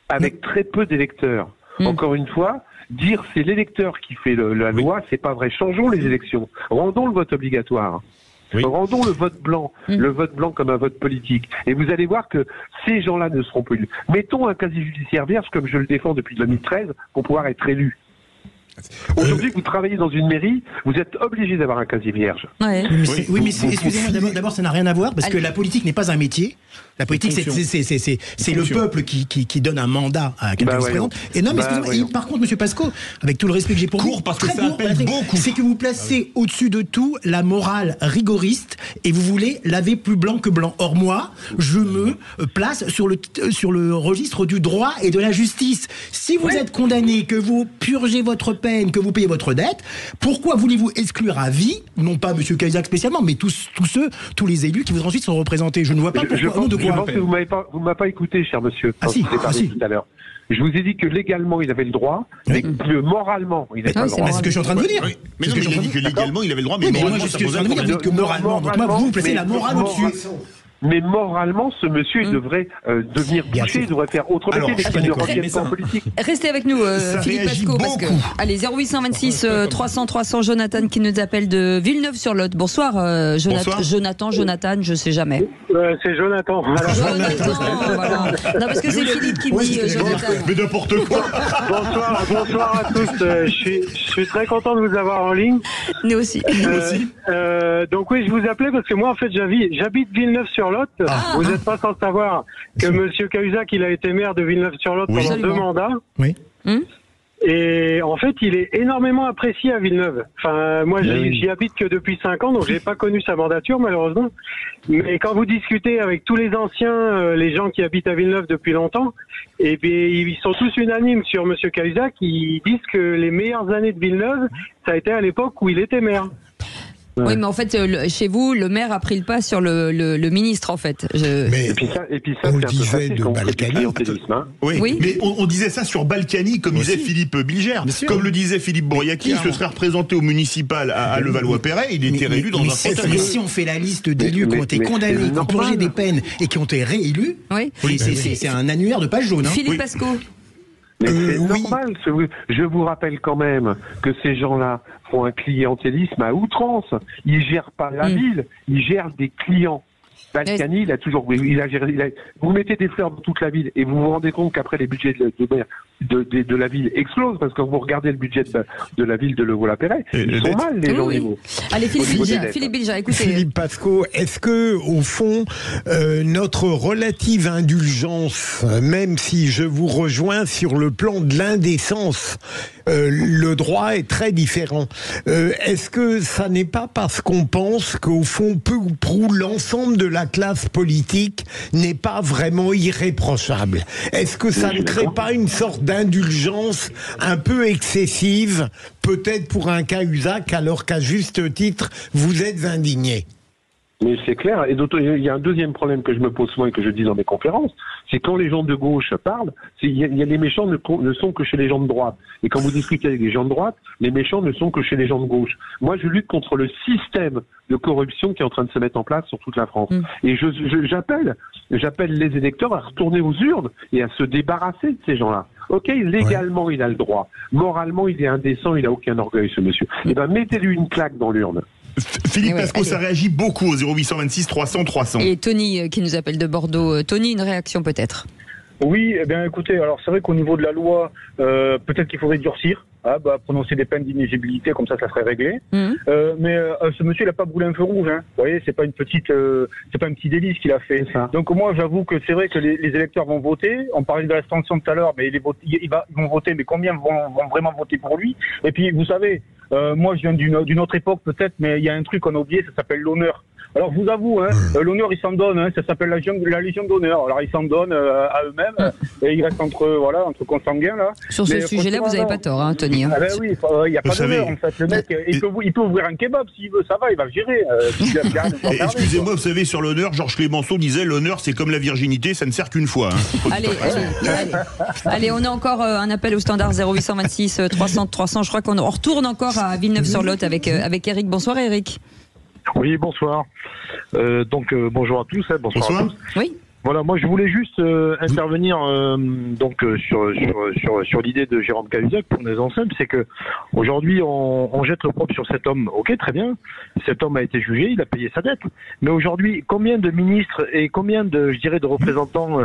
Avec très peu d'électeurs. Encore une fois, dire c'est l'électeur qui fait la loi, c'est pas vrai. Changeons les élections. Rendons le vote obligatoire. Rendons le vote blanc comme un vote politique. Et vous allez voir que ces gens-là ne seront plus élus. Mettons un casier judiciaire vierge, comme je le défends depuis 2013, pour pouvoir être élu. Aujourd'hui, vous travaillez dans une mairie, vous êtes obligé d'avoir un casier vierge. Ouais. Oui, mais excusez-moi, d'abord, ça n'a rien à voir, parce que la politique n'est pas un métier. La politique, c'est le peuple qui donne un mandat à quelqu'un qui se présente. Et non, mais excusez-moi, par contre, monsieur Pasco, avec tout le respect que j'ai pour vous, parce que ça appelle beaucoup. C'est que vous placez au-dessus de tout la morale rigoriste et vous voulez laver plus blanc que blanc. Or, moi, je me place sur le registre du droit et de la justice. Si vous êtes condamné, que vous purgez votre peine, que vous payez votre dette, pourquoi voulez-vous exclure à vie, non pas M. Cahuzac spécialement, mais tous les élus qui vous ensuite sont représentés? Je ne vois pas pourquoi. Je pense que vous ne m'avez pas écouté, cher monsieur, quand vous avez parlé tout à l'heure. Je vous ai dit que légalement, il avait le droit, mais que moralement, il n'avait pas le droit. C'est ce que je suis en train de vous dire. Oui. Mais non, il a dit que légalement, il avait le droit, mais moralement, moi, je suis en train de vous dire que moralement. Donc moi, vous placez la morale au-dessus. Mais moralement, ce monsieur, il devrait devenir boucher, il devrait faire autre métier, mais qu'il ne revienne pas en politique. Restez avec nous, Philippe Pasco, parce que... Allez, 0826 300 300, Jonathan qui nous appelle de Villeneuve-sur-Lot. Bonsoir, Jonathan, je sais jamais. C'est Jonathan. Voilà. Non, parce que c'est Philippe qui me dit Jonathan. Mais n'importe quoi. Bonsoir à tous. Je suis très content de vous avoir en ligne. Nous aussi. Donc oui, je vous appelais parce que moi, en fait, j'habite Villeneuve-sur-Lot. Vous n'êtes pas sans savoir que monsieur Cahuzac, il a été maire de Villeneuve-sur-Lot pendant 2 mandats. Oui. Et en fait, il est énormément apprécié à Villeneuve. Enfin, moi, j'y habite que depuis 5 ans, donc j'ai pas connu sa mandature, malheureusement. Mais quand vous discutez avec tous les anciens, les gens qui habitent à Villeneuve depuis longtemps, et puis ils sont tous unanimes sur monsieur Cahuzac. Ils disent que les meilleures années de Villeneuve, ça a été à l'époque où il était maire. Ouais. Oui, mais en fait, chez vous, le maire a pris le pas sur le ministre, en fait. Mais et puis ça, on le disait de Balkany. Oui, mais on disait ça sur Balkany, comme disait Philippe Bilger. Comme le disait Philippe Bouriaki, il se serait représenté au municipal à Levallois-Perret, il était réélu dans un fauteuil. Mais si on fait la liste d'élus qui ont été condamnés, qui ont purgé des peines et qui ont été réélus, c'est un annuaire de page jaune. Philippe Pasco. Mais c'est normal. Je vous rappelle quand même que ces gens-là font un clientélisme à outrance. Ils gèrent pas la ville, ils gèrent des clients. Balkany, il a toujours, vous mettez des fleurs dans toute la ville et vous vous rendez compte qu'après les budgets de la ville explosent parce que quand vous regardez le budget de la ville de Levallois-Perret, ils sont mal les gens au niveau. Allez, Philippe Bilger, écoutez. Philippe Pasco, est-ce que au fond notre relative indulgence, même si je vous rejoins sur le plan de l'indécence, le droit est très différent. Est-ce que ça n'est pas parce qu'on pense qu'au fond peu ou prou l'ensemble de la classe politique n'est pas vraiment irréprochable? Est-ce que ça ne crée pas une sorte d'indulgence un peu excessive, peut-être pour un Cahuzac, alors qu'à juste titre, vous êtes indigné? Mais c'est clair. Et il y a un deuxième problème que je me pose souvent et que je dis dans mes conférences, c'est quand les gens de gauche parlent, les méchants ne sont que chez les gens de droite. Et quand vous discutez avec les gens de droite, les méchants ne sont que chez les gens de gauche. Moi, je lutte contre le système de corruption qui est en train de se mettre en place sur toute la France. Et j'appelle les électeurs à retourner aux urnes et à se débarrasser de ces gens-là. Ok, légalement, il a le droit. Moralement, il est indécent, il n'a aucun orgueil, ce monsieur. Eh ben, mettez-lui une claque dans l'urne. Philippe Pasco, ça réagit beaucoup au 0826 300 300. Et Tony qui nous appelle de Bordeaux. Tony, une réaction peut-être? Oui, eh bien écoutez, alors c'est vrai qu'au niveau de la loi, peut-être qu'il faudrait durcir, prononcer des peines d'inéligibilité, comme ça serait réglé. Mais ce monsieur, il n'a pas brûlé un feu rouge. Hein. Vous voyez, c'est pas un petit délit ce qu'il a fait. Donc moi, j'avoue que c'est vrai que les électeurs vont voter. On parlait de l'abstention tout à l'heure, mais ils vont voter, mais combien vont vraiment voter pour lui? Et puis, vous savez, moi, je viens d'une autre époque peut-être, mais il y a un truc qu'on a oublié, ça s'appelle l'honneur. Alors, je vous avoue, l'honneur, ils s'en donnent, ça s'appelle la Légion d'honneur. Alors, ils s'en donnent à eux-mêmes, et ils restent entre consanguins, là. Sur ce sujet-là, vous n'avez pas tort, Tony. Ah ben oui, il n'y a pas d'honneur, en fait. Le mec, il peut ouvrir un kebab s'il veut, ça va, il va le gérer. Excusez-moi, vous savez, sur l'honneur, Georges Clémenceau disait, l'honneur, c'est comme la virginité, ça ne sert qu'une fois. Allez, on a encore un appel au standard 0826 300 300. Je crois qu'on retourne encore à Villeneuve-sur-Lot avec Eric. Bonsoir, Eric. Oui, bonsoir. Bonjour à tous. Bonsoir à tous. Oui. Voilà, moi je voulais juste intervenir sur l'idée de Jérôme Cahuzac pour des ensembles, c'est que aujourd'hui on jette le propre sur cet homme. Ok, très bien. Cet homme a été jugé, il a payé sa dette. Mais aujourd'hui, combien de ministres et combien de représentants,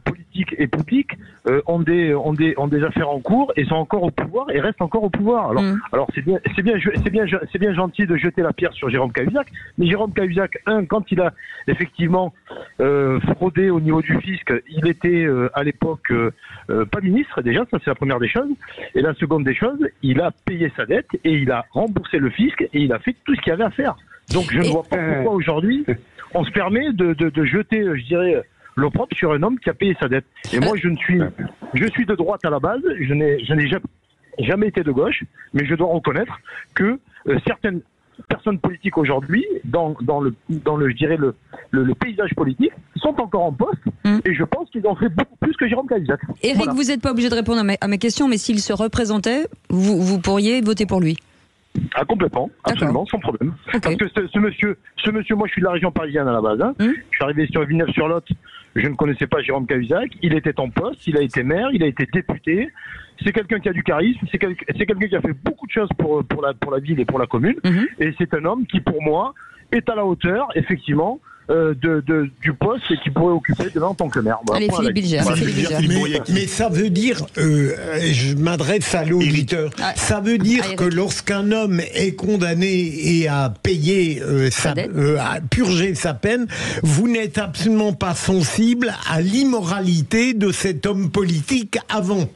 politiques politiques et publics ont des affaires en cours et sont encore au pouvoir et restent encore au pouvoir. Alors c'est bien gentil de jeter la pierre sur Jérôme Cahuzac, mais Jérôme Cahuzac, quand il a effectivement fraudé au niveau du fisc, il était à l'époque pas ministre déjà, ça c'est la première des choses. Et la seconde des choses, il a payé sa dette et il a remboursé le fisc et il a fait tout ce qu'il y avait à faire. Donc je ne vois pas pourquoi aujourd'hui on se permet de jeter, je dirais, l'opprobre sur un homme qui a payé sa dette. Et moi je suis de droite à la base, je n'ai jamais été de gauche, mais je dois reconnaître que certaines personnes politiques aujourd'hui, dans le je dirais le paysage politique, sont encore en poste, et je pense qu'ils ont fait beaucoup plus que Jérôme Cahuzac. Eric, voilà. Vous n'êtes pas obligé de répondre à mes questions, mais s'il se représentait, vous pourriez voter pour lui? Ah, complètement, absolument, sans problème. Okay. Parce que ce monsieur, moi je suis de la région parisienne à la base, je suis arrivé sur Villeneuve-sur-Lot, je ne connaissais pas Jérôme Cahuzac, il était en poste, il a été maire, il a été député, c'est quelqu'un qui a du charisme, c'est quelqu'un qui a fait beaucoup de choses pour la ville et pour la commune, et c'est un homme qui pour moi est à la hauteur, effectivement, du poste qui pourrait occuper demain en tant que maire. Voilà. Allez, Philippe Bilger. Mais ça veut dire, je m'adresse à l'auditeur, ça veut dire que lorsqu'un homme est condamné et a payé a purgé sa peine, vous n'êtes absolument pas sensible à l'immoralité de cet homme politique avant.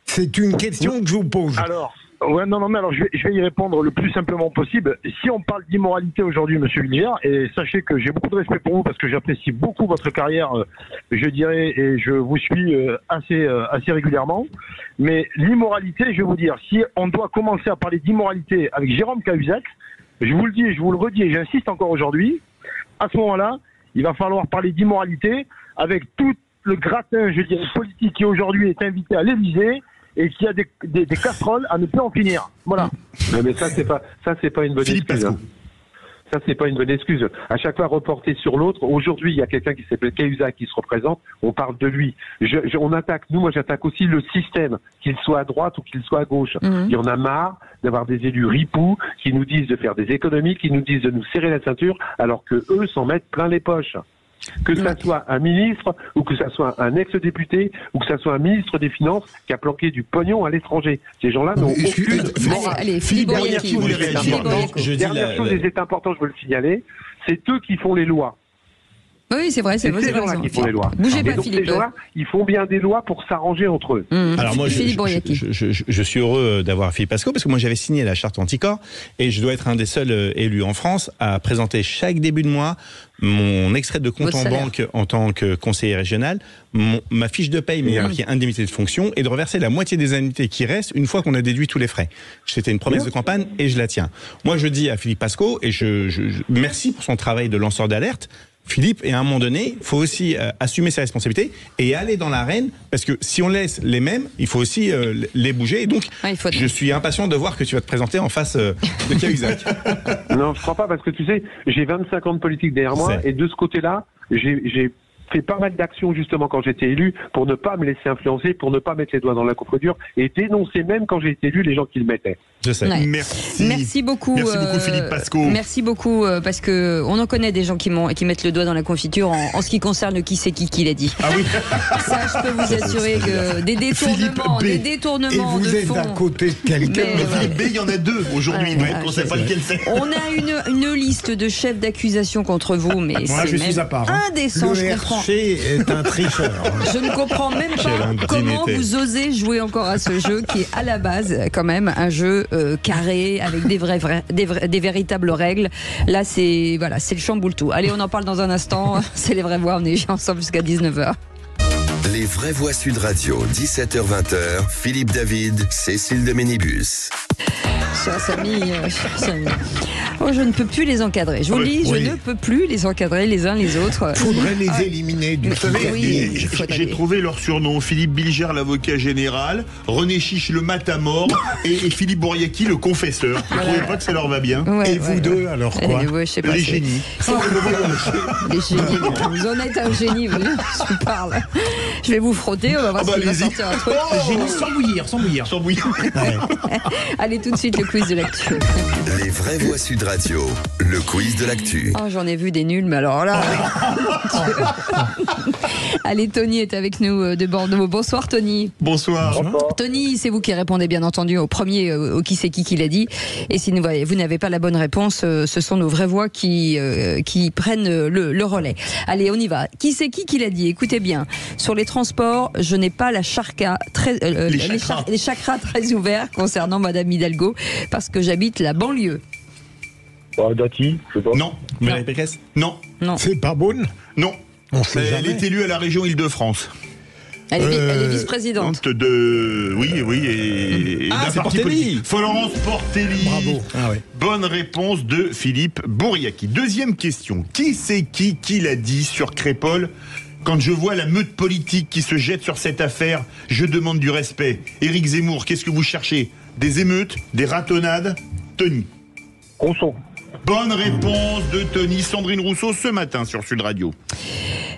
C'est une question que je vous pose. Alors, je vais y répondre le plus simplement possible. Si on parle d'immoralité aujourd'hui, monsieur Bilger, et sachez que j'ai beaucoup de respect pour vous parce que j'apprécie beaucoup votre carrière, je dirais, et je vous suis assez régulièrement. Mais l'immoralité, je vais vous dire, si on doit commencer à parler d'immoralité avec Jérôme Cahuzac, je vous le dis et je vous le redis et j'insiste encore aujourd'hui, à ce moment-là, il va falloir parler d'immoralité avec tout le gratin, je dirais, politique qui aujourd'hui est invité à l'Élysée et qui a des casseroles à ne plus en finir. Voilà. Mais ça c'est pas une bonne excuse. Ça c'est pas une bonne excuse. À chaque fois reporter sur l'autre. Aujourd'hui, il y a quelqu'un qui s'appelle Cahuzac qui se représente. On parle de lui. Moi j'attaque aussi le système, qu'il soit à droite ou qu'il soit à gauche. Il y en a marre d'avoir des élus ripoux qui nous disent de faire des économies, qui nous disent de nous serrer la ceinture, alors que eux s'en mettent plein les poches. Que ça soit un ministre, ou que ça soit un ex-député, ou que ça soit un ministre des Finances qui a planqué du pognon à l'étranger. Ces gens-là n'ont aucune morale. Allez, Philippe Bourriaki. Dernière chose, et c'est important, je veux le signaler, c'est eux qui font les lois. Oui, c'est vrai, c'est vrai. Ces gens-là qui font les lois. Bougez pas, donc, Philippe. Ces gens-là, ils font bien des lois pour s'arranger entre eux. Alors moi, je suis heureux d'avoir Philippe Pasco parce que moi j'avais signé la charte anticorps et je dois être un des seuls élus en France à présenter chaque début de mois mon extrait de compte en banque en tant que conseiller régional, ma fiche de paye, mais il y a marqué indemnité de fonction, et de reverser la moitié des indemnités qui restent une fois qu'on a déduit tous les frais. C'était une promesse de campagne et je la tiens. Moi je dis à Philippe Pasco, et merci pour son travail de lanceur d'alerte, Philippe, et à un moment donné, il faut aussi assumer ses responsabilités et aller dans l'arène, parce que si on laisse les mêmes, il faut aussi les bouger. Et donc, je suis impatient de voir que tu vas te présenter en face de Cahuzac. Non, je crois pas, parce que tu sais, j'ai 25 ans de politique derrière moi, et de ce côté-là, j'ai fait pas mal d'actions justement quand j'étais élu pour ne pas me laisser influencer, pour ne pas mettre les doigts dans la coupure et dénoncer même quand j'ai été élu les gens qui le mettaient. Je sais. Ouais. Merci beaucoup. Merci beaucoup Philippe Pasco. Merci beaucoup parce que on en connaît des gens qui mettent le doigt dans la confiture en ce qui concerne le qui c'est qui l'a dit. Ah oui. Ça, je peux vous assurer que des détournements et vous de êtes fond. à côté de quelqu'un. Mais Philippe B, il y en a deux aujourd'hui. On ne sait pas lequel c'est. On a une liste de chefs d'accusation contre vous, mais c'est même indécent. Le RC est un tricheur. Je ne comprends même pas comment vous osez jouer encore à ce jeu qui est à la base quand même un jeu carré avec des véritables règles. Là, c'est le chamboule tout. Allez, on en parle dans un instant. C'est les vraies voix. On est ensemble jusqu'à 19h. Les vraies voix Sud Radio, 17h-20h, Philippe David, Cécile de Ménibus. Chers amis, oh, je ne peux plus les encadrer. Je vous le dis, je ne peux plus les encadrer les uns les autres. Il faudrait les éliminer du J'ai trouvé leur surnom. Philippe Bilger, l'avocat général, René Chiche, le matamor, et Philippe Bourriaki, le confesseur. Vous ne trouvez pas que ça leur va bien? Et vous deux, alors quoi? Je sais pas, les génies. Les génies. Vous en êtes un génie, je vous parle. Je vais vous frotter, on va voir s'il va sortir un truc. Génie sans bouillir. Allez, tout de suite, le quiz de l'actu. Les vraies voix Sud Radio. Radio, le quiz de l'actu. Oh, j'en ai vu des nuls, mais alors là... Allez, Tony est avec nous de Bordeaux. Bonsoir Tony. Bonsoir. Tony, c'est vous qui répondez bien entendu au premier, au qui c'est qui l'a dit. Et si vous n'avez pas la bonne réponse, ce sont nos vraies voix qui prennent le relais. Allez, on y va. Qui c'est qui l'a dit? Écoutez bien. Sur les transports, je n'ai pas les chakras très ouverts concernant Madame Hidalgo parce que j'habite la banlieue. Dati, je sais pas. Non. Valérie Pécresse? Non. C'est pas Beaune? Non. Elle est élue à la région Île-de-France. Elle est vice-présidente. Oui, et d'un parti politique. Florence Portelli. Bravo. Ah ouais. Bonne réponse de Philippe Bouriaki. Deuxième question. Qui c'est qui l'a dit sur Crépol? Quand je vois la meute politique qui se jette sur cette affaire, je demande du respect. Éric Zemmour, qu'est-ce que vous cherchez? Des émeutes? Des ratonnades? Tony. Rousseau. Bonne réponse de Tony. Sandrine Rousseau ce matin sur Sud Radio.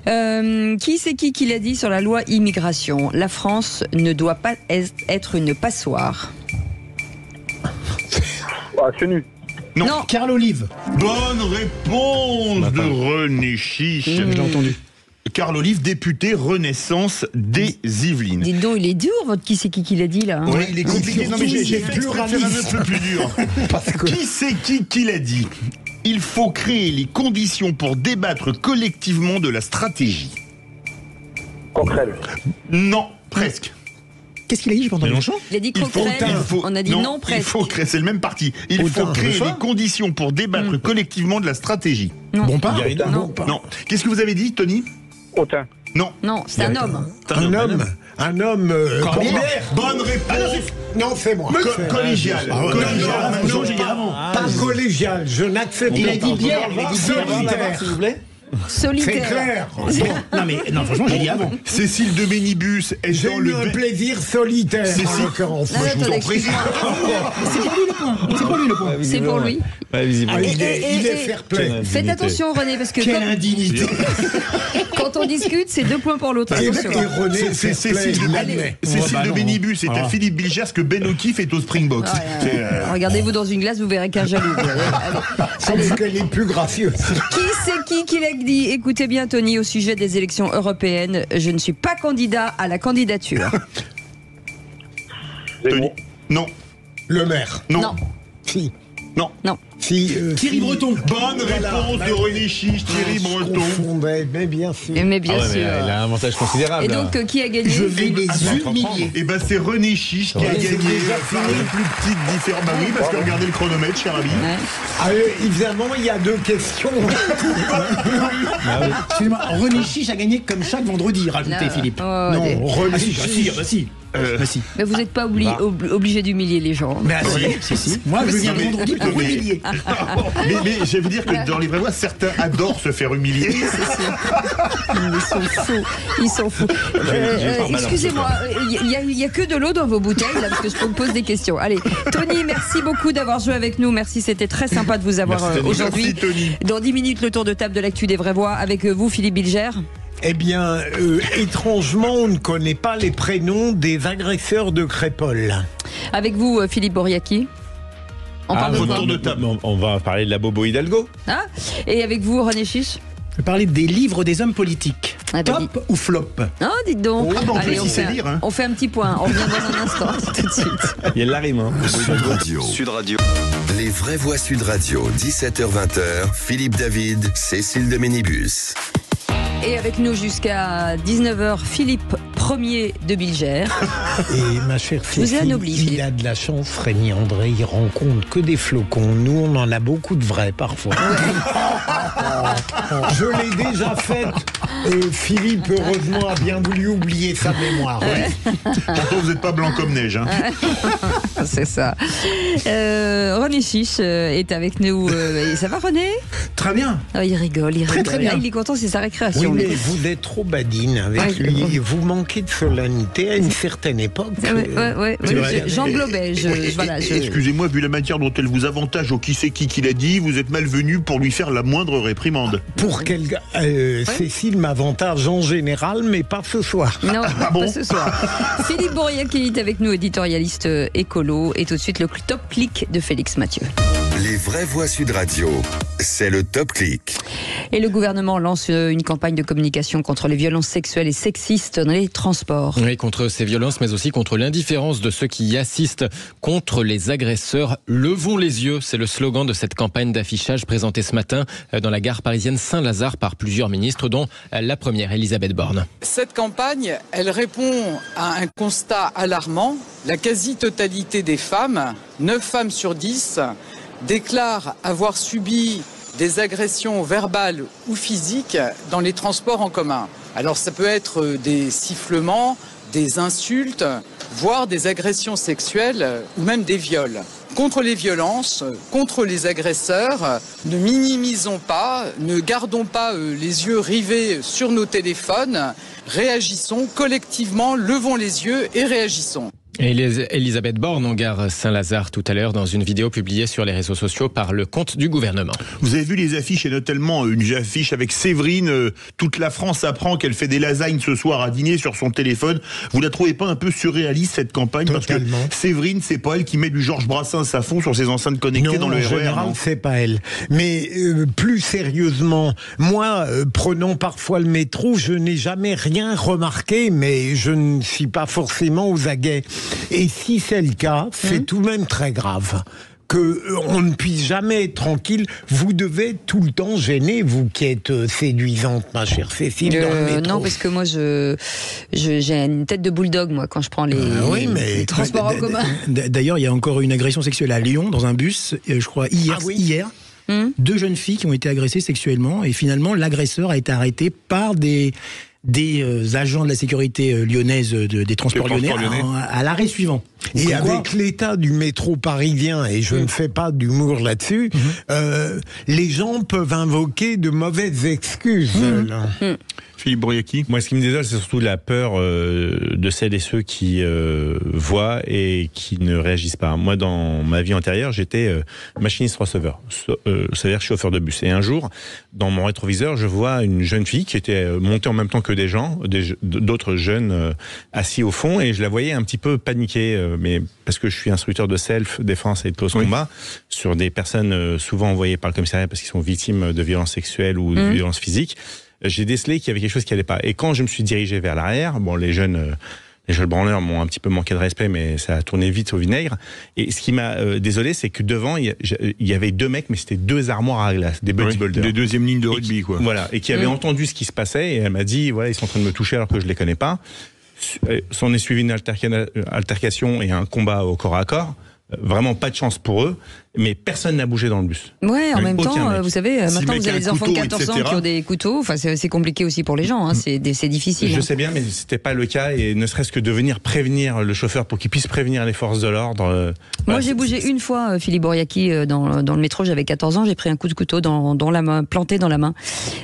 Qui c'est qui l'a dit sur la loi immigration? La France ne doit pas être une passoire. C'est nu. Non. Carl Olive. Bonne réponse de René Chiche. J'ai entendu. Carl Olive, député Renaissance des Yvelines. Dis donc, il est dur votre qui c'est qui l'a dit là. Oui, il est compliqué. Non mais j'ai fait exprès de faire un peu plus dur. Qui c'est qui l'a dit? Il faut créer les conditions pour débattre collectivement de la stratégie. Coquerel. Non, presque. Qu'est-ce qu'il a dit? J'ai pas entendu. Il a dit Coquerel. On a dit non presque. Il faut créer, c'est le même parti. Il faut créer les conditions pour débattre collectivement de la stratégie. Bompard. Non. Qu'est-ce que vous avez dit, Tony? Autain. Non. Non, c'est un homme. Un homme. Bonne réponse. Non, c'est moi. Collégial. Non, j'ai dit avant. Pas collégial. Je n'accepte pas. Il a dit bière. Solitaire, s'il vous plaît. Solitaire. C'est clair. Non, franchement, j'ai dit avant. Cécile de Ménibus est J'ai dans eu le un plaisir solitaire, en l'occurrence. Moi, je vous en prie. C'est pour lui le point. C'est pour lui. Il est fair play. Faites attention René, parce que Quelle indignité. quand on discute, c'est 2 points pour l'autre. Et René, C'est Cécile de Ménibus était Philippe Bilgers que Ben O'Keefe est au Springboks. Regardez-vous dans une glace, vous verrez qu'un jaloux. Sauf qu'elle est plus gracieuse. Qui c'est qui l'a dit? Écoutez bien Tony, au sujet des élections européennes, je ne suis pas candidat à la candidature. Tony. Non. Le maire. Non. Si. Non. Thierry Breton. Bonne réponse de René Chiche, Thierry Breton. Mais bien sûr. Mais bien sûr. Il a un avantage considérable. Et donc, qui a gagné? Je vais les humilier. Et c'est René Chiche qui a gagné par la plus petite différence. Bah oui, parce que regardez le chronomètre, cher ami. Évidemment, il y a 2 questions. Excusez-moi, René Chiche a gagné comme chaque vendredi, rajoutez Philippe. Non, René Chiche. Si. Mais vous n'êtes pas obligé d'humilier les gens. Mais si. Moi, je viens le vendredi pour humilier. Mais je vais vous dire que dans les vraies voix, certains adorent se faire humilier. Ils sont fous. Excusez-moi, il n'y a que de l'eau dans vos bouteilles, là, parce que je me pose des questions. Allez, Tony, merci beaucoup d'avoir joué avec nous. Merci, c'était très sympa de vous avoir aujourd'hui. Dans 10 minutes, le tour de table de l'actu des vraies voix. Avec vous, Philippe Bilger. Eh bien, étrangement, on ne connaît pas les prénoms des agresseurs de Crépol. Avec vous, Philippe Bouriaki. On parle de tour de table. On va parler de la Bobo Hidalgo. Et avec vous, René Chiche. Je vais parler des livres des hommes politiques. Top ou flop? Dites donc. Allez, on fait un petit point. On revient dans un instant, tout de suite. Il y a la rime. Sud Radio. Les vraies voix Sud Radio, 17h-20h. Philippe David, Cécile de Ménibus. Et avec nous jusqu'à 19h, Philippe Ier de Bilger. Et ma chère Cécile, il a de la chance, Rémi André, il rencontre que des flocons. Nous, on en a beaucoup de vrais parfois. Je l'ai déjà faite. Philippe, heureusement, a bien voulu oublier sa mémoire. Pourtant, vous n'êtes pas blanc comme neige. C'est ça. René Chiche est avec nous. Ça va, René? Très bien. Il rigole. Très bien. Il est content, c'est sa récréation. Oui, mais vous êtes trop badine avec lui. Vous manquez de solennité à une certaine époque. J'englobais. Excusez-moi, vu la manière dont elle vous avantage au qui c'est qui l'a dit, vous êtes malvenu pour lui faire la moindre réprimande. Pour quel Cécile m'avantage en général, mais pas ce soir. Non, pas ce soir. Philippe Bouriaki est avec nous, éditorialiste écolo. Et tout de suite, le top clic de Félix Mathieu. Les vraies voix Sud Radio, c'est le Top Clic. Et le gouvernement lance une campagne de communication contre les violences sexuelles et sexistes dans les transports. Oui, contre ces violences, mais aussi contre l'indifférence de ceux qui y assistent, contre les agresseurs. Levons les yeux, c'est le slogan de cette campagne d'affichage présentée ce matin dans la gare parisienne Saint-Lazare par plusieurs ministres, dont la première, Elisabeth Borne. Cette campagne, elle répond à un constat alarmant. La quasi-totalité des femmes, 9 femmes sur 10, déclarent avoir subi des agressions verbales ou physiques dans les transports en commun. Alors ça peut être des sifflements, des insultes, voire des agressions sexuelles ou même des viols. Contre les violences, contre les agresseurs, ne minimisons pas, ne gardons pas les yeux rivés sur nos téléphones, réagissons collectivement, levons les yeux et réagissons. Et Elisabeth Borne en gare Saint-Lazare tout à l'heure dans une vidéo publiée sur les réseaux sociaux par le compte du gouvernement. Vous avez vu les affiches et notamment une affiche avec Séverine. Toute la France apprend qu'elle fait des lasagnes ce soir à dîner sur son téléphone. Vous la trouvez pas un peu surréaliste cette campagne? Totalement. Parce que Séverine, c'est pas elle qui met du Georges Brassens à fond sur ses enceintes connectées dans le RER. En général, c'est pas elle. Mais plus sérieusement, moi, prenant parfois le métro, je n'ai jamais rien remarqué, mais je ne suis pas forcément aux aguets. Et si c'est le cas, c'est tout de même très grave. Qu'on ne puisse jamais être tranquille. Vous devez tout le temps gêner, vous qui êtes séduisante, ma chère Cécile, dans le métro. Non, parce que moi, j'ai une tête de bulldog, moi, quand je prends les transports en commun. D'ailleurs, il y a encore une agression sexuelle à Lyon, dans un bus, je crois, hier. 2 jeunes filles qui ont été agressées sexuellement, et finalement, l'agresseur a été arrêté par des agents de la sécurité lyonnaise, des transports lyonnais, à l'arrêt suivant. Et avec l'état du métro parisien, et je ne fais pas d'humour là-dessus, les gens peuvent invoquer de mauvaises excuses. Philippe Bouriaki. Moi, ce qui me désole, c'est surtout la peur de celles et ceux qui voient et qui ne réagissent pas. Moi, dans ma vie antérieure, j'étais machiniste-receveur, c'est-à-dire chauffeur de bus. Et un jour, dans mon rétroviseur, je vois une jeune fille qui était montée en même temps que d'autres jeunes assis au fond, et je la voyais un petit peu paniquer, mais parce que je suis instructeur de self-défense et de close combat sur des personnes souvent envoyées par le commissariat parce qu'ils sont victimes de violences sexuelles ou de violences physiques. J'ai décelé qu'il y avait quelque chose qui allait pas. Et quand je me suis dirigé vers l'arrière, bon, les jeunes branleurs m'ont un petit peu manqué de respect, mais ça a tourné vite au vinaigre. Et ce qui m'a désolé, c'est que devant, il y avait 2 mecs, mais c'était 2 armoires à glace, des bodybuilders. Des deuxième lignes de rugby, quoi. Voilà. Et qui avaient entendu ce qui se passait, et elle m'a dit, voilà, ils sont en train de me toucher alors que je les connais pas. S'en est suivi une altercation et un combat au corps à corps. Vraiment pas de chance pour eux, mais personne n'a bougé dans le bus. Ouais, en même temps, vous savez, maintenant vous avez des enfants de 14 ans qui ont des couteaux, enfin c'est compliqué aussi pour les gens, hein. C'est difficile. Je sais bien, mais c'était pas le cas, et ne serait-ce que de venir prévenir le chauffeur pour qu'il puisse prévenir les forces de l'ordre. Moi j'ai bougé une fois, Philippe Bouriaki, dans le métro, j'avais 14 ans, j'ai pris un coup de couteau dans la main, planté dans la main.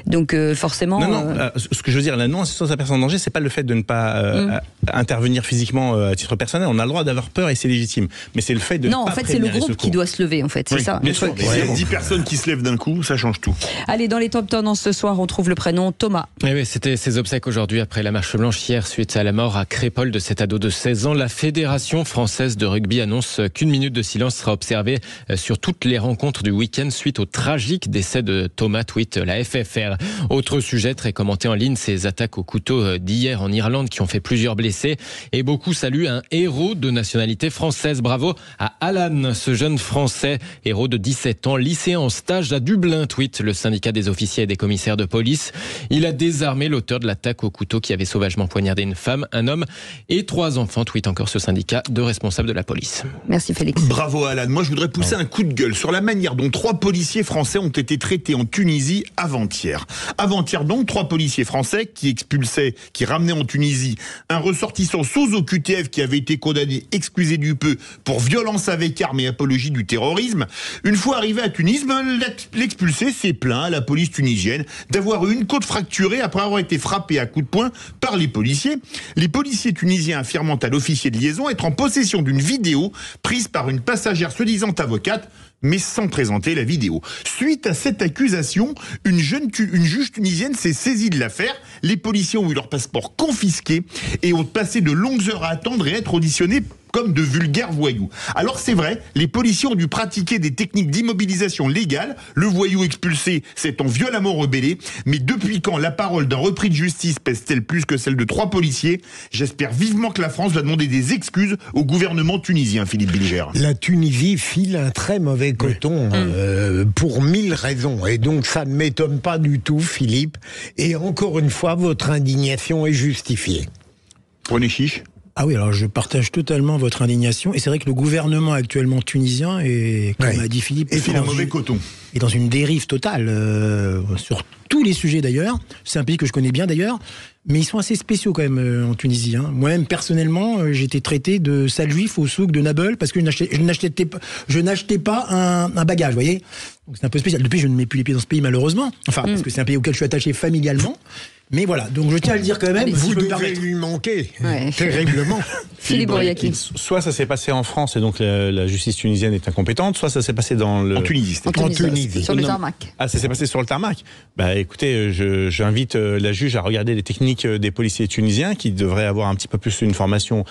Donc forcément... Non, ce que je veux dire, la non-assistance à personne en danger, c'est pas le fait de ne pas intervenir physiquement à titre personnel. On a le droit d'avoir peur et c'est légitime. Mais c'est le fait de non, en fait, c'est le groupe qui doit se lever, en fait, c'est ça. Bien sûr, il y a 10 personnes qui se lèvent d'un coup, ça change tout. Allez, dans les top tendances ce soir, on trouve le prénom Thomas. Oui, c'était ses obsèques aujourd'hui après la marche blanche hier suite à la mort à Crépol de cet ado de 16 ans. La Fédération française de rugby annonce qu'1 minute de silence sera observée sur toutes les rencontres du week-end suite au tragique décès de Thomas, tweet la FFR. Autre sujet très commenté en ligne, ces attaques au couteau d'hier en Irlande qui ont fait plusieurs blessés. Et beaucoup saluent un héros de nationalité française. Bravo à Alan, ce jeune Français, héros de 17 ans, lycéen en stage à Dublin, tweet le syndicat des officiers et des commissaires de police. Il a désarmé l'auteur de l'attaque au couteau qui avait sauvagement poignardé une femme, un homme et 3 enfants, tweet encore ce syndicat de responsables de la police. Merci Félix. Bravo Alan. Moi je voudrais pousser un coup de gueule sur la manière dont 3 policiers français ont été traités en Tunisie avant-hier. Avant-hier donc, 3 policiers français qui ramenaient en Tunisie un ressortissant sous OQTF qui avait été condamné, excusez du peu, pour violence avec arme et apologie du terrorisme. Une fois arrivé à Tunis, l'expulsé s'est plaint à la police tunisienne d'avoir eu une côte fracturée après avoir été frappé à coups de poing par les policiers. Les policiers tunisiens affirmant à l'officier de liaison être en possession d'une vidéo prise par une passagère soi-disant avocate, mais sans présenter la vidéo. Suite à cette accusation, une juge tunisienne s'est saisie de l'affaire. Les policiers ont eu leur passeport confisqué et ont passé de longues heures à attendre et être auditionnés comme de vulgaires voyous. Alors c'est vrai, les policiers ont dû pratiquer des techniques d'immobilisation légale, le voyou expulsé s'étant violemment rebellé, mais depuis quand la parole d'un repris de justice pèse-t-elle plus que celle de 3 policiers? J'espère vivement que la France va demander des excuses au gouvernement tunisien, Philippe Bilger. La Tunisie file un très mauvais coton pour 1000 raisons, et donc ça ne m'étonne pas du tout, Philippe, et encore une fois, votre indignation est justifiée. René Chiche. Ah oui, alors je partage totalement votre indignation. Et c'est vrai que le gouvernement actuellement tunisien est, comme a dit Philippe, et un mauvais coton. Est dans une dérive totale sur tous les sujets d'ailleurs. C'est un pays que je connais bien d'ailleurs, mais ils sont assez spéciaux quand même en Tunisie. Hein. Moi-même personnellement, j'ai été traité de sale juif au souk de Nabeul parce que je n'achetais pas un bagage, vous voyez. Donc c'est un peu spécial. Depuis, je ne mets plus les pieds dans ce pays malheureusement. Enfin, parce que c'est un pays auquel je suis attaché familialement. Mais voilà, donc je tiens à le dire quand même. Vous devez lui manquer terriblement. Philippe Bouriaki. Soit ça s'est passé en France et donc la justice tunisienne est incompétente, soit ça s'est passé en Tunisie. En Tunisie. Sur le tarmac. Ah, ça s'est passé sur le tarmac. Bah écoutez, j'invite la juge à regarder les techniques des policiers tunisiens qui devraient avoir un petit peu plus une formation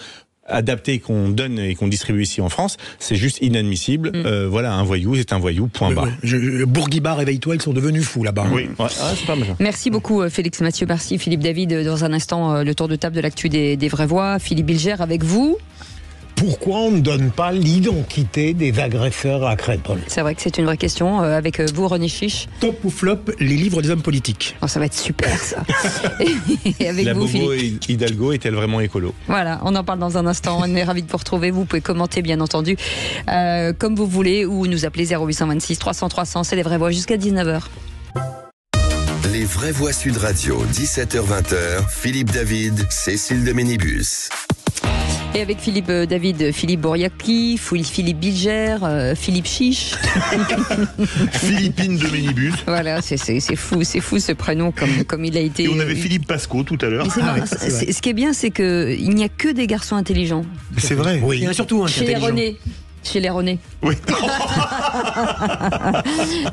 adapté qu'on donne et qu'on distribue ici en France, c'est juste inadmissible. Voilà, un voyou, c'est un voyou, point barre. Bourguiba, réveille-toi, ils sont devenus fous là-bas. Oui, c'est pas mal. Merci beaucoup Félix Mathieu, merci Philippe David. Dans un instant, le tour de table de l'actu des vraies voix. Philippe Bilger avec vous. Pourquoi on ne donne pas l'identité des agresseurs à Crépol? C'est vrai que c'est une vraie question. Avec vous, René Chiche. Top ou flop, les livres des hommes politiques. Oh, ça va être super, ça. Et avec la vous, Bobo Philippe Hidalgo est-elle vraiment écolo? Voilà, on en parle dans un instant. On est ravis de vous retrouver. Vous pouvez commenter, bien entendu, comme vous voulez, ou nous appeler 0826 300 300. C'est les vraies voix jusqu'à 19h. Les vraies voix Sud Radio, 17h-20h, Philippe David, Cécile de Ménibus. Et avec Philippe David, Philippe Bouriaki, Philippe Bilger, Philippe Chiche. Philippine de Ménibus. Voilà, c'est fou ce prénom comme il a été. Et on avait Philippe Pasco tout à l'heure. Ce qui est bien, c'est qu'il n'y a que des garçons intelligents. C'est vrai. Oui. Il y en a surtout un chez les René. Chez les René. Oui.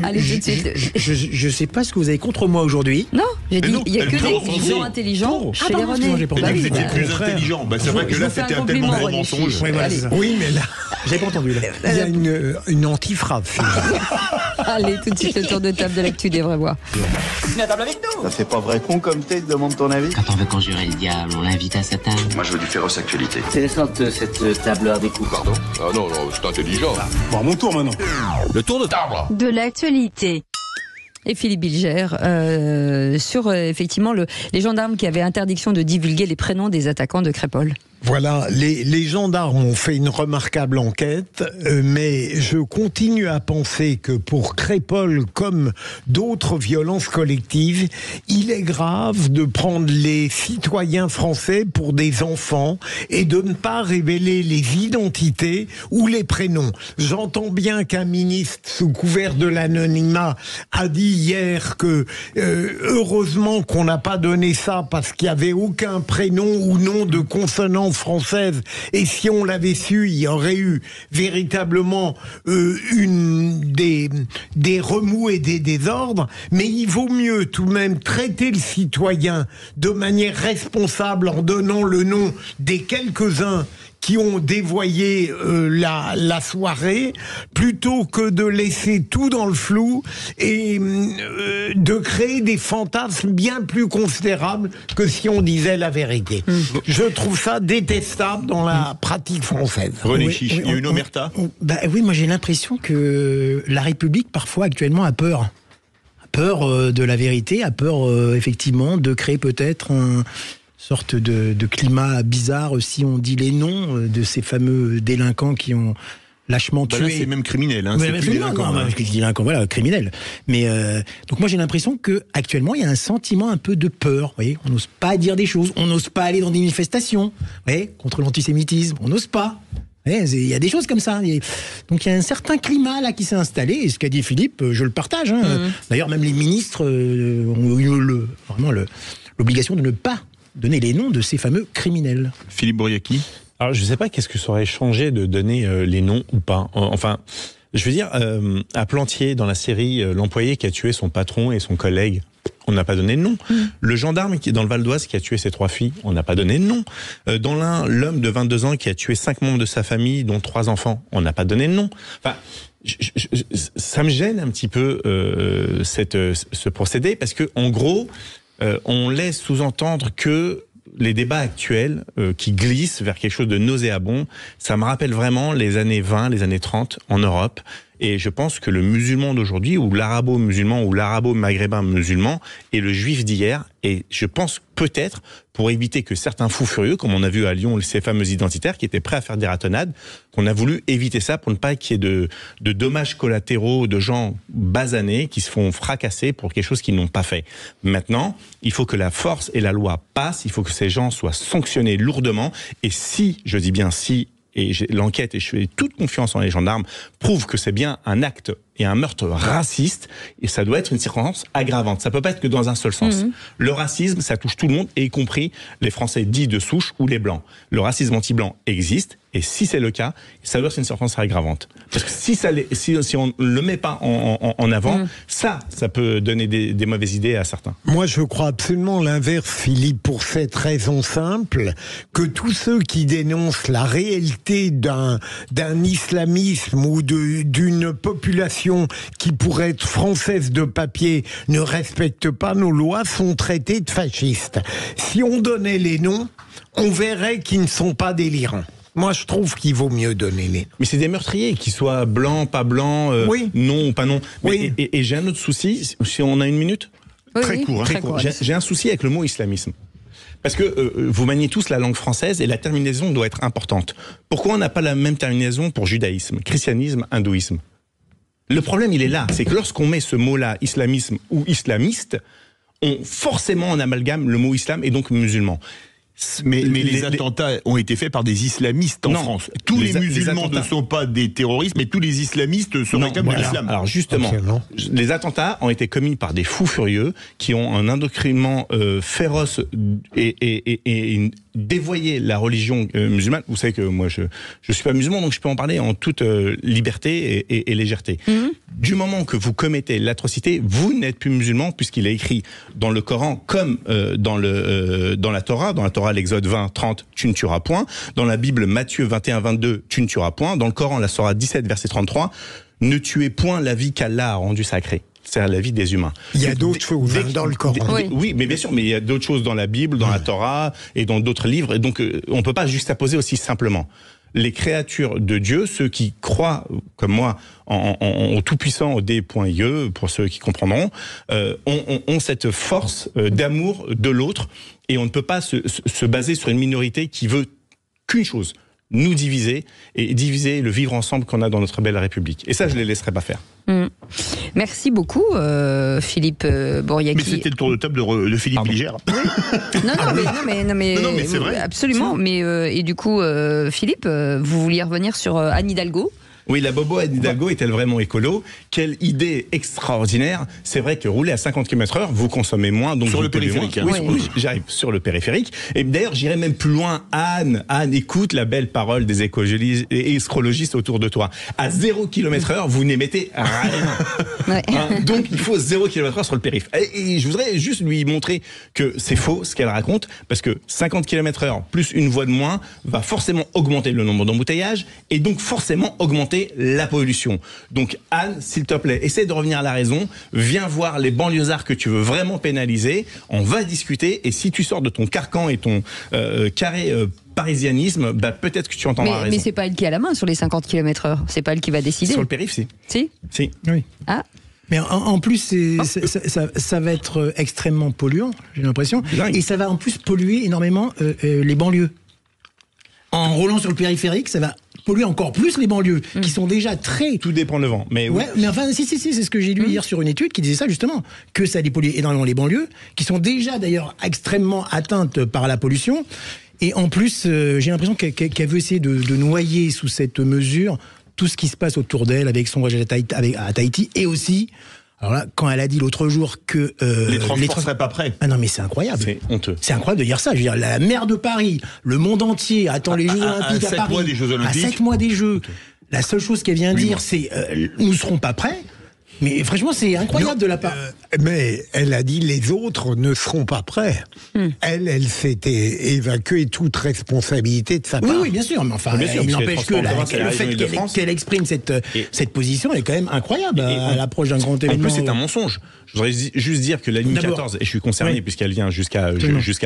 Allez, tout de suite. Je sais pas ce que vous avez contre moi aujourd'hui. Non, j'ai dit, il n'y a que des gens intelligents chez les René. Vous étiez plus intelligent. C'est vrai que là, c'était un tellement gros mensonge. Oui, mais là, j'ai pas entendu. Il y a une anti-frappe. Allez, tout de suite, le tour de table de l'actu des vraies voix. Viens à table avec nous. Ça fait pas vrai con comme t'es, demande ton avis. Quand on veut conjurer le diable, on l'invite à sa table. Moi, je veux du féroce actualité. C'est récente cette table avec vous. Pardon? Ah non, c'est intelligent. Bon, à mon tour maintenant. Le tour de table. De l'actualité. Et Philippe Bilger, sur effectivement les gendarmes qui avaient interdiction de divulguer les prénoms des attaquants de Crépol. Voilà, les gendarmes ont fait une remarquable enquête, mais je continue à penser que pour Crépol, comme d'autres violences collectives, il est grave de prendre les citoyens français pour des enfants et de ne pas révéler les identités ou les prénoms. J'entends bien qu'un ministre, sous couvert de l'anonymat, a dit hier que heureusement qu'on n'a pas donné ça parce qu'il n'y avait aucun prénom ou nom de consonance française, et si on l'avait su, il y aurait eu véritablement des remous et des désordres, mais il vaut mieux tout de même traiter le citoyen de manière responsable en donnant le nom des quelques-uns qui ont dévoyé la soirée, plutôt que de laisser tout dans le flou et de créer des fantasmes bien plus considérables que si on disait la vérité. Je trouve ça détestable dans la pratique française. René Chiche, il y a une omerta. Oui, moi j'ai l'impression que la République parfois actuellement a peur. A peur de la vérité, a peur effectivement de créer peut-être un sorte de climat bizarre si on dit les noms de ces fameux délinquants qui ont lâchement tué. Là, c'est même criminel, hein, c'est plus délinquant. Délinquant, voilà, criminel. Mais donc moi j'ai l'impression que actuellement il y a un sentiment un peu de peur. Vous voyez, on n'ose pas dire des choses, on n'ose pas aller dans des manifestations, vous voyez, contre l'antisémitisme, on n'ose pas. Il y a des choses comme ça. Donc il y a un certain climat là qui s'est installé. Et ce qu'a dit Philippe, je le partage. Hein. D'ailleurs, même les ministres ont eu vraiment l'obligation de ne pas donner les noms de ces fameux criminels. Philippe Bouriaki. Alors je ne sais pas qu'est-ce que ça aurait changé de donner les noms ou pas. Enfin, Je veux dire, à Plantier, dans la série, l'employé qui a tué son patron et son collègue, on n'a pas donné de nom. Le gendarme qui est dans le Val d'Oise qui a tué ses 3 filles, on n'a pas donné de nom. Dans l'un, l'homme de 22 ans qui a tué 5 membres de sa famille, dont 3 enfants, on n'a pas donné de nom. Enfin, ça me gêne un petit peu ce procédé, parce que en gros, on laisse sous-entendre que les débats actuels qui glissent vers quelque chose de nauséabond, ça me rappelle vraiment les années 20, les années 30 en Europe. Et je pense que le musulman d'aujourd'hui, ou l'arabo-musulman, ou l'arabo-maghrébin musulman, est le juif d'hier. Et je pense peut-être, pour éviter que certains fous furieux, comme on a vu à Lyon, ces fameux identitaires, qui étaient prêts à faire des ratonnades, qu'on a voulu éviter ça pour ne pas qu'il y ait de dommages collatéraux, de gens basanés qui se font fracasser pour quelque chose qu'ils n'ont pas fait. Maintenant, il faut que la force et la loi passent, il faut que ces gens soient sanctionnés lourdement. Et si, je dis bien si, et l'enquête, et je fais toute confiance en les gendarmes, prouve que c'est bien un acte et un meurtre raciste, et ça doit être une circonstance aggravante. Ça peut pas être que dans un seul sens. Le racisme, ça touche tout le monde, et y compris les Français dits de souche ou les Blancs. Le racisme anti-blanc existe, et si c'est le cas, ça doit être une circonstance aggravante. Parce que si on ne le met pas en avant, ça peut donner des mauvaises idées à certains. Moi, je crois absolument l'inverse, Philippe, pour cette raison simple, que tous ceux qui dénoncent la réalité d'un islamisme ou d'une population qui pourrait être française de papier ne respectent pas nos lois sont traités de fascistes. Si on donnait les noms, on verrait qu'ils ne sont pas délirants. Moi, je trouve qu'il vaut mieux donner les noms. Mais c'est des meurtriers, qu'ils soient blancs, pas blancs, non ou pas non. Oui. Et j'ai un autre souci, si on a une minute. Très court. J'ai un souci avec le mot islamisme. Parce que vous maniez tous la langue française et la terminaison doit être importante. Pourquoi on n'a pas la même terminaison pour judaïsme, christianisme, hindouisme ? Le problème, il est là. C'est que lorsqu'on met ce mot-là, islamisme ou islamiste, forcément on amalgame le mot islam et donc musulman. Mais les attentats ont été faits par des islamistes en France. Tous les musulmans ne sont pas des terroristes, mais tous les islamistes se réclament de l'islam. Alors justement, les attentats ont été commis par des fous furieux qui ont un endoctrinement féroce et dévoyé la religion musulmane. Vous savez que moi, je suis pas musulman, donc je peux en parler en toute liberté et légèreté. Du moment que vous commettez l'atrocité, vous n'êtes plus musulman, puisqu'il est écrit dans le Coran comme dans la Torah, l'Exode 20, 30, tu ne tueras point. Dans la Bible, Matthieu 21, 22, tu ne tueras point. Dans le Coran, la Sourate 17, verset 33, ne tuez point la vie qu'Allah a rendue sacrée. C'est-à-dire la vie des humains. Il y a d'autres choses dans le Coran. Oui, mais bien sûr, mais il y a d'autres choses dans la Bible, dans la Torah et dans d'autres livres. Et donc, on ne peut pas juxtaposer aussi simplement. Les créatures de Dieu, ceux qui croient, comme moi, au Tout-Puissant, au D.IE, pour ceux qui comprendront, ont cette force d'amour de l'autre, et on ne peut pas se baser sur une minorité qui veut qu'une chose, nous diviser, et diviser le vivre ensemble qu'on a dans notre belle République. Et ça, je ne les laisserai pas faire. Merci beaucoup, Philippe Boriaki. Mais c'était le tour de table de Philippe Ligère. Non, mais c'est vrai. Absolument. Mais et du coup, Philippe, vous vouliez revenir sur Anne Hidalgo ? Oui, la bobo Anne Hidalgo est-elle vraiment écolo ? Quelle idée extraordinaire. C'est vrai que rouler à 50 km/h, vous consommez moins. Donc sur le périphérique. Oui, j'arrive sur le périphérique. Et d'ailleurs, j'irai même plus loin. Anne, écoute la belle parole des écologistes autour de toi. À 0 km/h, vous n'émettez rien. Donc, il faut 0 km/h sur le périph'. Et je voudrais juste lui montrer que c'est faux ce qu'elle raconte, parce que 50 km/h plus une voie de moins va forcément augmenter le nombre d'embouteillages et donc forcément augmenter la pollution. Donc Anne, s'il te plaît, essaie de revenir à la raison, viens voir les banlieusards que tu veux vraiment pénaliser, on va discuter, et si tu sors de ton carcan et ton carré parisianisme, peut-être que tu entendras raison. Mais c'est pas elle qui a la main sur les 50 km/h, c'est pas elle qui va décider. Sur le périph', si. Si. Oui. Ah. Mais en plus, ça va être extrêmement polluant, j'ai l'impression, et ça va en plus polluer énormément les banlieues. En roulant sur le périphérique, ça va polluer encore plus les banlieues, qui sont déjà très... Tout dépend le vent, mais... Ouais, mais enfin, si, c'est ce que j'ai lu hier sur une étude qui disait ça, justement, que ça allait polluer énormément les banlieues, qui sont déjà, d'ailleurs, extrêmement atteintes par la pollution. Et en plus, j'ai l'impression qu'elle veut essayer de noyer sous cette mesure tout ce qui se passe autour d'elle, avec son voyage à Tahiti, et aussi... Alors là, quand elle a dit l'autre jour que... les transports seraient pas prêts. Ah non, mais c'est incroyable. C'est honteux. C'est incroyable de dire ça. Je veux dire, la maire de Paris, le monde entier attend les Jeux Olympiques à Paris. À 7 mois des Jeux Olympiques. À 7 mois des Jeux. La seule chose qu'elle vient dire, c'est nous ne serons pas prêts. Mais franchement, c'est incroyable de la part. Mais elle a dit les autres ne seront pas prêts. Elle s'était évacuée toute responsabilité de sa part. Oui, bien sûr. Mais enfin, il n'empêche que le fait qu'elle exprime cette position, elle est quand même incroyable à l'approche d'un grand événement. En plus, c'est un mensonge. Je voudrais juste dire que la ligne 14, et je suis concerné puisqu'elle vient jusqu'à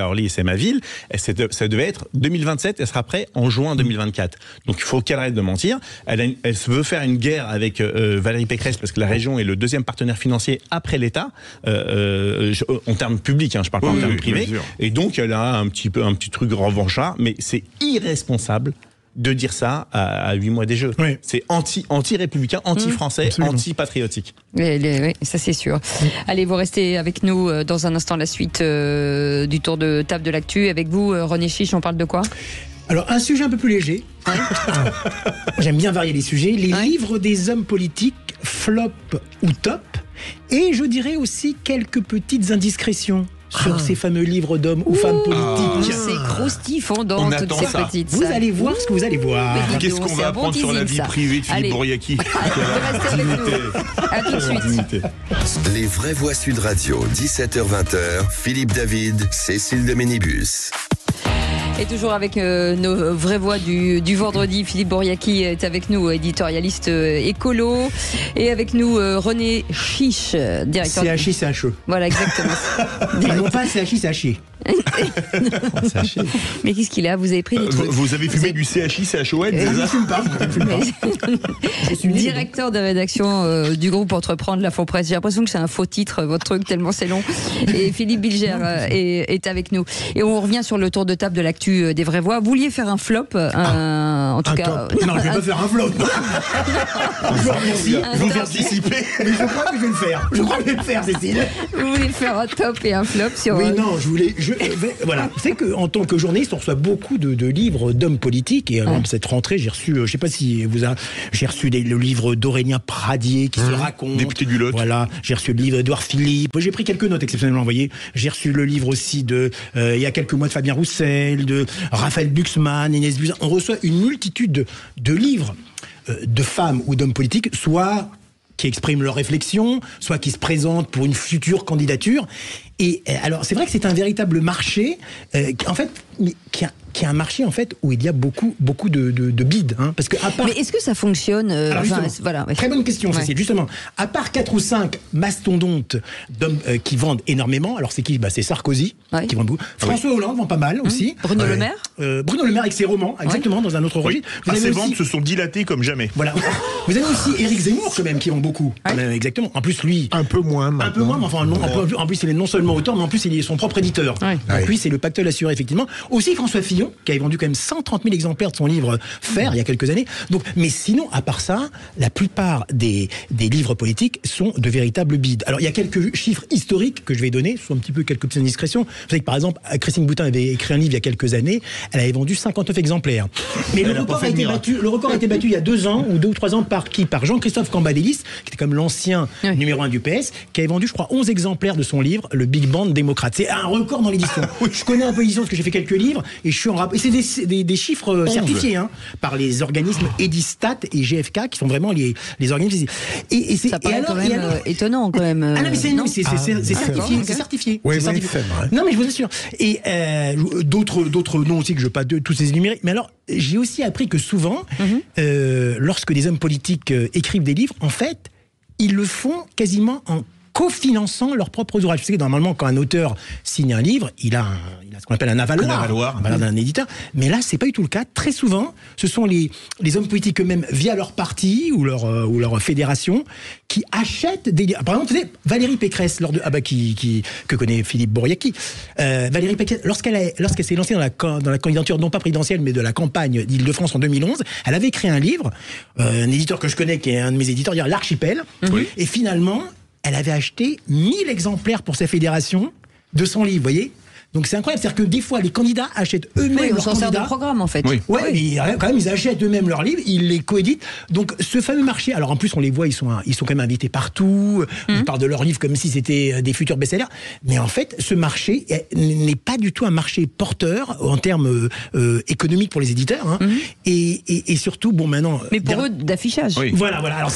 Orly et c'est ma ville, ça devait être 2027, elle sera prête en juin 2024. Donc il faut qu'elle arrête de mentir. Elle veut faire une guerre avec Valérie Pécresse parce que la région est le deuxième partenaire financier après l'État, en termes publics, je parle pas en termes privés. Et donc elle a un petit truc revanchard, mais c'est irresponsable de dire ça à 8 mois des Jeux. Oui. C'est anti-républicain, anti-français, anti-patriotique. Oui, ça c'est sûr. Allez, vous restez avec nous dans un instant, la suite du tour de table de l'actu. Avec vous, René Chiche, on parle de quoi ? Alors, un sujet un peu plus léger. J'aime bien varier les sujets. Les livres des hommes politiques, flop ou top. Et je dirais aussi quelques petites indiscrétions sur ces fameux livres d'hommes ou femmes politiques. C'est croustifondant, toutes ces petites. Vous allez voir ce que vous allez voir. Qu'est-ce qu'on va apprendre sur la vie privée de Philippe Bouriaki? Restez avec nous. À tout de suite. Les vraies voix Sud Radio, 17h-20h, Philippe David, Cécile de Ménibus. Et toujours avec nos vraies voix du vendredi, Philippe Bouriaki est avec nous, éditorialiste écolo, et avec nous René Chiche, directeur. CHI, CHE. Voilà, exactement. Non pas CHI, CHI. Mais qu'est-ce qu'il a? Vous avez pris des trucs. Vous avez fumé du CHI, CHON? Je ne fume pas. Directeur de rédaction du groupe Entreprendre l'Infopresse. J'ai l'impression que c'est un faux titre, votre truc, tellement c'est long. Et Philippe Bilger est avec nous. Et on revient sur le tour de table de l'actu des vraies voix. Vous vouliez faire un flop, en tout cas. Non, je ne vais pas faire un flop. Vous anticipez. Mais je crois que je vais le faire. Je crois que je vais le faire, Cécile. Vous voulez faire un top et un flop sur. Oui, non, je voulais. Voilà, c'est qu'en tant que journaliste, on reçoit beaucoup de livres d'hommes politiques. Et cette rentrée, j'ai reçu, je ne sais pas si j'ai reçu le livre d'Aurélien Pradier qui se raconte. Député du Lot. Voilà, j'ai reçu le livre d'Édouard Philippe. J'ai pris quelques notes exceptionnellement envoyées. J'ai reçu le livre aussi il y a quelques mois de Fabien Roussel, de Raphaël Glucksmann, Inès Buzyn. On reçoit une multitude de livres de femmes ou d'hommes politiques, soit qui expriment leurs réflexions, soit qui se présentent pour une future candidature. Et alors, c'est vrai que c'est un véritable marché, en fait, qui est un marché en fait où il y a beaucoup de bides, parce que à part. Mais est-ce que ça fonctionne voilà. Très bonne question, Cécile. Justement, à part 4 ou 5 mastodontes d'hommes qui vendent énormément. Alors c'est qui? C'est Sarkozy qui vend beaucoup. François Hollande vend pas mal aussi. Bruno Le Maire. Bruno Le Maire avec ses romans, exactement, dans un autre registre. Ses ventes se sont dilatées comme jamais. Voilà. Vous avez aussi Éric Zemmour quand même qui vend beaucoup. Exactement. En plus lui. Un peu moins. Un peu moins, mais enfin en plus il est non seulement auteur, mais en plus il est son propre éditeur. Donc lui c'est le pactole assuré effectivement. Aussi François Fillon qui avait vendu quand même 130 000 exemplaires de son livre Faire il y a quelques années. Donc, mais sinon, à part ça, la plupart des livres politiques sont de véritables bides. Alors il y a quelques chiffres historiques que je vais donner, soit un petit peu quelques petites indiscrétions. Vous savez que par exemple, Christine Boutin avait écrit un livre il y a quelques années, elle avait vendu 59 exemplaires. Mais le record a été battu il y a 2 ans ou 2 ou 3 ans par qui? Par Jean-Christophe Cambadélis, qui était comme l'ancien numéro 1 du PS, qui avait vendu, je crois, 11 exemplaires de son livre, Le Big Band démocrate. C'est un record dans l'édition. Je connais un peu l'édition parce que j'ai fait quelques livres et je suis en rapport. Et c'est des chiffres certifiés par les organismes Edistat et GFK qui sont vraiment les organismes. Ça paraît quand même étonnant quand même. Ah non, mais c'est certifié. C'est certifié. Oui, c'est vrai. Non, mais je vous assure. Et d'autres noms aussi que je ne vais pas tous les énumérer. Mais alors, j'ai aussi appris que souvent, lorsque des hommes politiques écrivent des livres, en fait, ils le font quasiment en cofinançant leurs propres ouvrages. Vous savez que normalement, quand un auteur signe un livre, il a ce qu'on appelle un avaloir d'un éditeur. Mais là, c'est pas du tout le cas. Très souvent, ce sont les hommes politiques eux-mêmes, via leur parti ou leur fédération, qui achètent des livres. Par exemple, vous savez, Valérie Pécresse, que connaît Philippe Bouriaki, Valérie Pécresse, lorsqu'elle s'est lancée dans la candidature, non pas présidentielle, mais de la campagne d'Île-de-France en 2011, elle avait écrit un livre, un éditeur que je connais, qui est un de mes éditeurs, l'Archipel, et finalement, elle avait acheté 1000 exemplaires pour sa fédération de son livre, vous voyez. Donc c'est incroyable, c'est-à-dire que des fois les candidats achètent eux-mêmes leurs candidats. De programme en fait. Ouais, mais quand même ils achètent eux-mêmes leurs livres, ils les coéditent. Donc ce fameux marché, alors en plus on les voit, ils sont quand même invités partout, ils parlent de leurs livres comme si c'était des futurs best-sellers, mais en fait ce marché n'est pas du tout un marché porteur en termes économiques pour les éditeurs, et surtout maintenant. Mais pour eux d'affichage. Oui. Voilà. Alors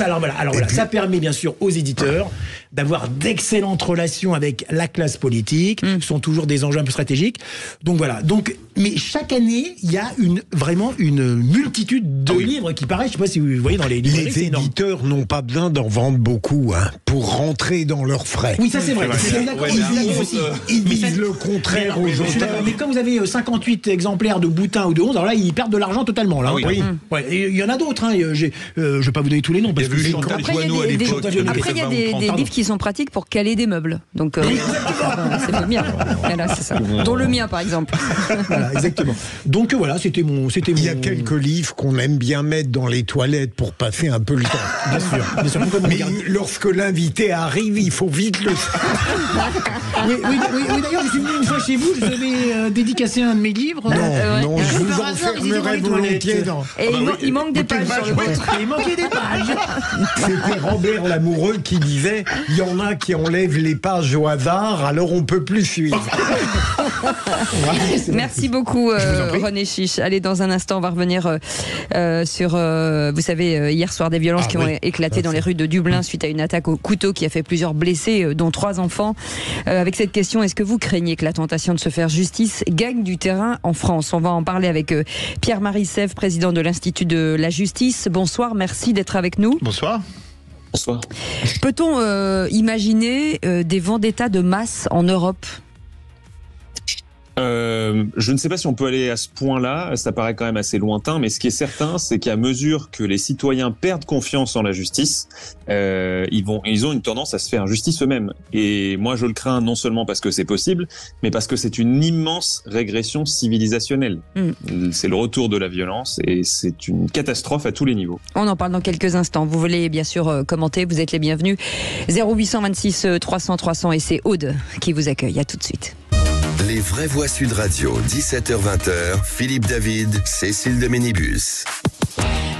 ça permet bien sûr aux éditeurs d'avoir d'excellentes relations avec la classe politique, ce sont toujours des enjeux un peu stratégiques. Donc voilà. Mais chaque année, il y a vraiment une multitude de livres qui paraissent. Je ne sais pas si vous voyez dans les librairies. Les éditeurs n'ont pas besoin d'en vendre beaucoup pour rentrer dans leurs frais. Oui, ça c'est vrai. Ils disent le contraire aux auteurs. Mais quand vous avez 58 exemplaires de Boutin ou de 11, alors là, ils perdent de l'argent totalement. Là. Oui. Ouais, il y en a d'autres. Je ne vais pas vous donner tous les noms. Parce que après, il y a des livres qui sont pratiques pour caler des meubles. Donc, c'est pas bien. Voilà, c'est ça. Dont le mien, par exemple. Voilà, exactement. Donc voilà, c'était mon. Il y a quelques livres qu'on aime bien mettre dans les toilettes pour passer un peu le temps. Bien sûr. Mais lorsque l'invité arrive, il faut vite le. Oui, d'ailleurs, je suis venu une fois chez vous, je vous avais dédicacé un de mes livres. Non, je vous enfermerai volontiers dans. Et il manque des pages sur le vôtre. Il manquait des pages. C'était Robert Lamoureux qui disait il y en a qui enlèvent les pages au hasard, alors on peut plus suivre. Merci beaucoup René Chiche. Allez, dans un instant on va revenir sur vous savez hier soir des violences qui ont éclaté dans les rues de Dublin suite à une attaque au couteau qui a fait plusieurs blessés dont 3 enfants. Avec cette question, est-ce que vous craignez que la tentation de se faire justice gagne du terrain en France? On va en parler avec Pierre-Marie Sèvres, président de l'Institut de la Justice. Bonsoir, merci d'être avec nous. Bonsoir. Bonsoir. Peut-on imaginer des vendettas de masse en Europe? Je ne sais pas si on peut aller à ce point-là, ça paraît quand même assez lointain, mais ce qui est certain, c'est qu'à mesure que les citoyens perdent confiance en la justice, ils ont une tendance à se faire justice eux-mêmes. Et moi, je le crains non seulement parce que c'est possible, mais parce que c'est une immense régression civilisationnelle. C'est le retour de la violence et c'est une catastrophe à tous les niveaux. On en parle dans quelques instants. Vous voulez bien sûr commenter, vous êtes les bienvenus. 0826 300 300 et c'est Aude qui vous accueille. À tout de suite. Les vraies voix Sud Radio, 17h-20h, Philippe David, Cécile de Ménibus.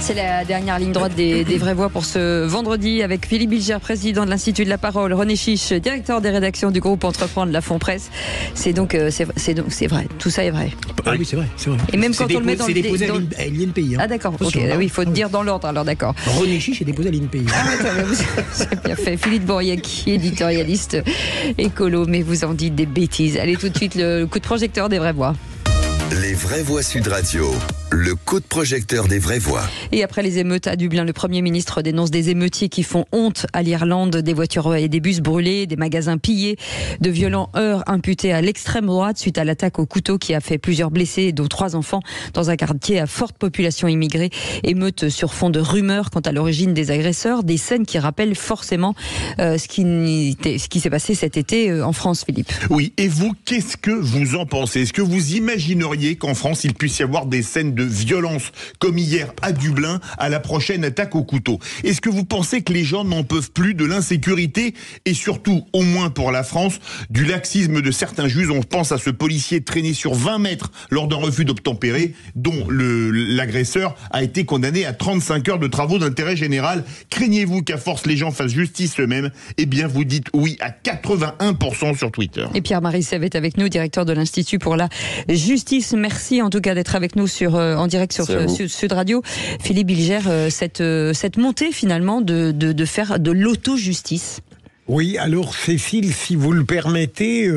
C'est la dernière ligne droite des vraies voix pour ce vendredi avec Philippe Bilger, président de l'Institut de la Parole, René Chiche, directeur des rédactions du groupe Entreprendre, la Fond Presse. C'est vrai, tout ça est vrai. Ah oui, c'est vrai. Et même quand on le met dans le... C'est déposé à l'INPI. Ah d'accord, ok, oui, il faut dire dans l'ordre, alors d'accord. René Chiche est déposé à l'INPI. C'est bien fait. Philippe Bourriac, éditorialiste écolo, mais vous en dites des bêtises. Allez tout de suite, le coup de projecteur des vraies voix. Les vraies voix Sud Radio, le coup de projecteur des vraies voix. Et après les émeutes à Dublin, le Premier ministre dénonce des émeutiers qui font honte à l'Irlande, des voitures et des bus brûlés, des magasins pillés, de violents heurts imputés à l'extrême droite suite à l'attaque au couteau qui a fait plusieurs blessés, dont 3 enfants, dans un quartier à forte population immigrée. Émeutes sur fond de rumeurs quant à l'origine des agresseurs, des scènes qui rappellent forcément ce qui s'est passé cet été en France, Philippe. Oui, et vous, qu'est-ce que vous en pensez? Est-ce que vous imagineriez qu'en France, il puisse y avoir des scènes de violence comme hier à Dublin à la prochaine attaque au couteau? Est-ce que vous pensez que les gens n'en peuvent plus de l'insécurité et surtout, au moins pour la France, du laxisme de certains juges? On pense à ce policier traîné sur 20 mètres lors d'un refus d'obtempérer dont l'agresseur a été condamné à 35 heures de travaux d'intérêt général. Craignez-vous qu'à force les gens fassent justice eux-mêmes? Eh bien, vous dites oui à 81% sur Twitter. Et Pierre-Marie Sèvres est avec nous, directeur de l'Institut pour la Justice. Merci en tout cas d'être avec nous en direct sur Sud Radio. Philippe Bilger, cette montée finalement de faire de l'auto-justice. Oui, alors Cécile, si vous le permettez,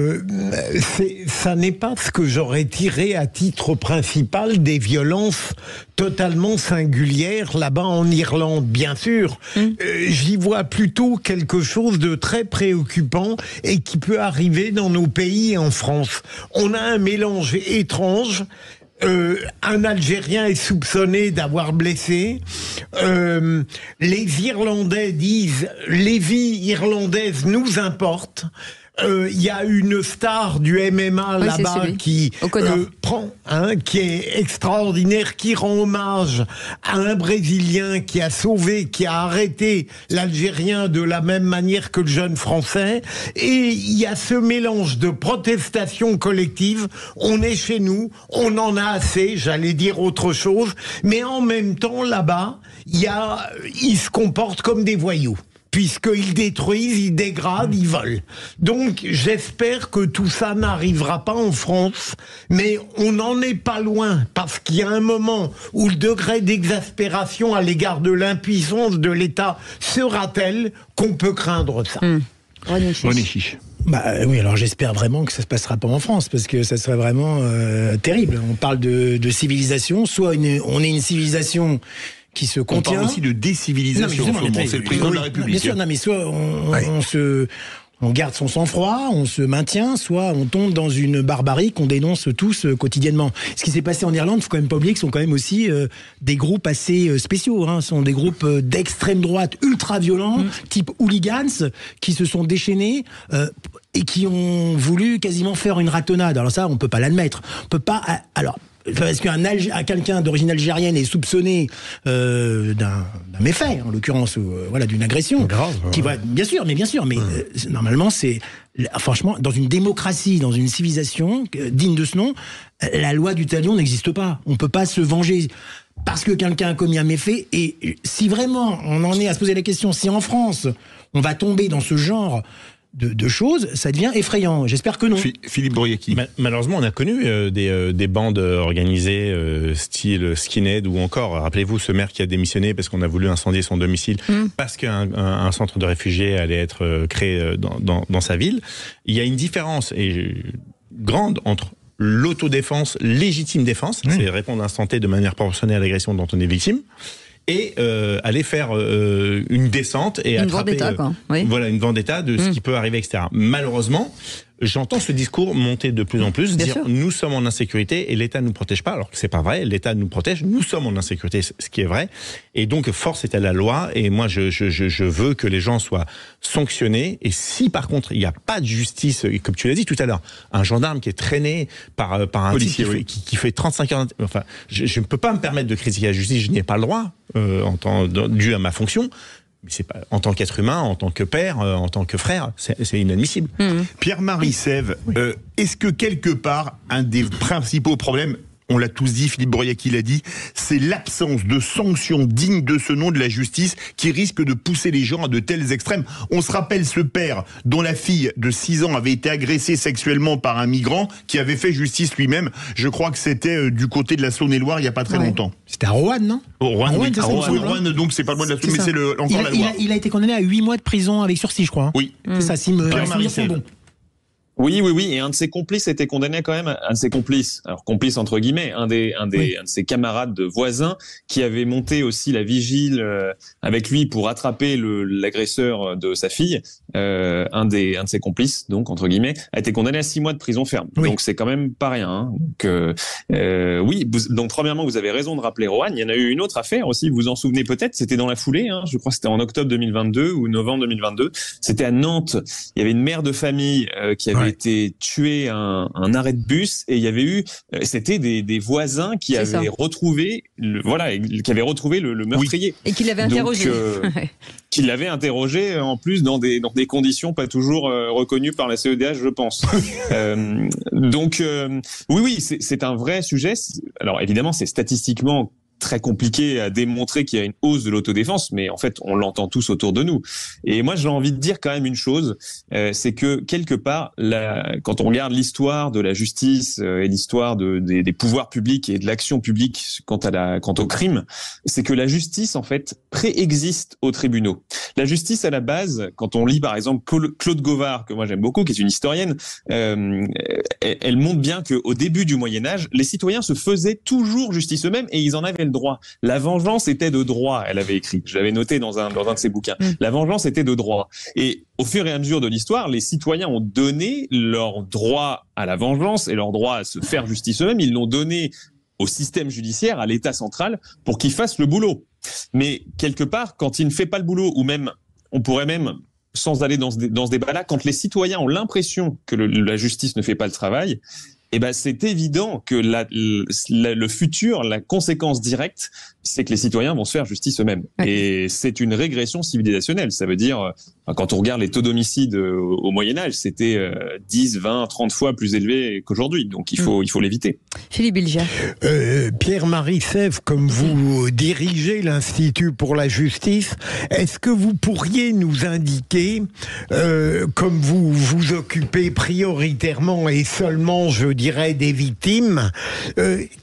ça n'est pas ce que j'aurais tiré à titre principal des violences totalement singulières là-bas en Irlande, bien sûr. J'y vois plutôt quelque chose de très préoccupant et qui peut arriver dans nos pays et en France. On a un mélange étrange. Un Algérien est soupçonné d'avoir blessé. Les Irlandais disent « les vies irlandaises nous importent ». il y a une star du MMA là-bas qui qui est extraordinaire, qui rend hommage à un Brésilien qui a sauvé, qui a arrêté l'Algérien de la même manière que le jeune Français. Et il y a ce mélange de protestation collective. On est chez nous, on en a assez, j'allais dire autre chose, mais en même temps là-bas, ils se comportent comme des voyous, puisqu'ils détruisent, ils dégradent, ils volent. Donc j'espère que tout ça n'arrivera pas en France, mais on n'en est pas loin, parce qu'il y a un moment où le degré d'exaspération à l'égard de l'impuissance de l'État sera tel qu'on peut craindre ça. René Chiche. Oui, alors j'espère vraiment que ça se passera pas en France, parce que ça serait vraiment terrible. On parle de civilisation, soit on est une civilisation qui se contient. On parle aussi de décivilisation, c'est le président de la République. Bien sûr, non, mais soit on garde son sang-froid, on se maintient, soit on tombe dans une barbarie qu'on dénonce tous quotidiennement. Ce qui s'est passé en Irlande, il faut quand même pas oublier que ce sont quand même aussi des groupes assez spéciaux. Ce sont des groupes d'extrême droite ultra violents, type hooligans, qui se sont déchaînés et qui ont voulu quasiment faire une ratonnade. Alors ça, on peut pas l'admettre. On peut pas. Alors. Parce quelqu'un d'origine algérienne est soupçonné d'un méfait, en l'occurrence, d'une agression. Grave. Bien sûr, mais normalement, c'est franchement, dans une démocratie, dans une civilisation digne de ce nom, la loi du talion n'existe pas. On peut pas se venger parce que quelqu'un a commis un méfait. Et si vraiment on en est à se poser la question, si en France on va tomber dans ce genre de choses, ça devient effrayant. J'espère que non. Philippe Bouriaki. Malheureusement, on a connu des bandes organisées style skinhead, ou encore, rappelez-vous, ce maire qui a démissionné parce qu'on a voulu incendier son domicile, parce qu'un centre de réfugiés allait être créé dans sa ville. Il y a une différence grande entre l'autodéfense, légitime défense, c'est répondre à instant T de manière proportionnelle à l'agression dont on est victime, et aller faire une descente et attraper une vendetta de ce qui peut arriver, etc. Malheureusement, j'entends ce discours monter de plus en plus, dire nous sommes en insécurité et l'État ne nous protège pas, alors que c'est pas vrai, l'État nous protège, nous sommes en insécurité, ce qui est vrai, et donc force est à la loi, et moi je veux que les gens soient sanctionnés, et si par contre il n'y a pas de justice, et comme tu l'as dit tout à l'heure, un gendarme qui est traîné par un policier qui fait 35 heures, enfin je ne peux pas me permettre de critiquer la justice, je n'y ai pas le droit, dû à ma fonction. C'est pas, en tant qu'être humain, en tant que père, en tant que frère, c'est inadmissible. Pierre-Marie Sève, est-ce que quelque part, un des principaux problèmes, on l'a tous dit, Philippe Bouriaki l'a dit, c'est l'absence de sanctions dignes de ce nom de la justice qui risque de pousser les gens à de tels extrêmes. On se rappelle ce père dont la fille de 6 ans avait été agressée sexuellement par un migrant qui avait fait justice lui-même. Je crois que c'était du côté de la Saône-et-Loire il n'y a pas très longtemps. C'était à Roanne, non? Roanne, donc c'est pas loin de la Saône, mais c'est encore la Loire. Il a été condamné à 8 mois de prison avec sursis, je crois. Oui. C'est ça, Pierre-Marie Sève. Oui, et un de ses complices était condamné quand même, un de ses complices, alors complice entre guillemets, un de ses camarades de voisins qui avait monté aussi la vigile avec lui pour attraper l'agresseur de sa fille, un de ses complices, donc entre guillemets, a été condamné à 6 mois de prison ferme. Donc c'est quand même pas rien. Donc premièrement, vous avez raison de rappeler Roanne. Il y en a eu une autre affaire aussi, vous vous en souvenez peut-être, c'était dans la foulée, je crois que c'était en octobre 2022 ou novembre 2022, c'était à Nantes. Il y avait une mère de famille qui avait été tué un arrêt de bus, et il y avait eu, c'était des voisins qui avaient retrouvé le meurtrier. Et qui l'avaient interrogé. Qui l'avaient interrogé en plus dans des conditions pas toujours reconnues par la CEDH, je pense. Oui, c'est un vrai sujet. Alors évidemment, c'est statistiquement très compliqué à démontrer qu'il y a une hausse de l'autodéfense, mais en fait, on l'entend tous autour de nous. Et moi, j'ai envie de dire quand même une chose, c'est que quelque part, quand on regarde l'histoire de la justice et l'histoire des pouvoirs publics et de l'action publique quant au crime, c'est que la justice, en fait, préexiste aux tribunaux. La justice, à la base, quand on lit par exemple Claude Gauvard, que moi j'aime beaucoup, qui est une historienne, elle montre bien qu'au début du Moyen-Âge, les citoyens se faisaient toujours justice eux-mêmes et ils en avaient le droit. La vengeance était de droit, elle avait écrit. Je l'avais noté dans un de ses bouquins. La vengeance était de droit. Et au fur et à mesure de l'histoire, les citoyens ont donné leur droit à la vengeance et leur droit à se faire justice eux-mêmes. Ils l'ont donné au système judiciaire, à l'État central, pour qu'il fasse le boulot. Mais quelque part, quand il ne fait pas le boulot, ou même, on pourrait même sans aller dans ce débat-là, quand les citoyens ont l'impression que la justice ne fait pas le travail, eh ben, c'est évident que le futur, la conséquence directe, c'est que les citoyens vont se faire justice eux-mêmes. Ouais. Et c'est une régression civilisationnelle. Ça veut dire, quand on regarde les taux d'homicide au Moyen-Âge, c'était 10, 20, 30 fois plus élevé qu'aujourd'hui. Donc il faut l'éviter. Philippe Bilger. Pierre-Marie Sèvres, comme vous dirigez l'Institut pour la justice, est-ce que vous pourriez nous indiquer, comme vous vous occupez prioritairement et seulement, je dirais, des victimes,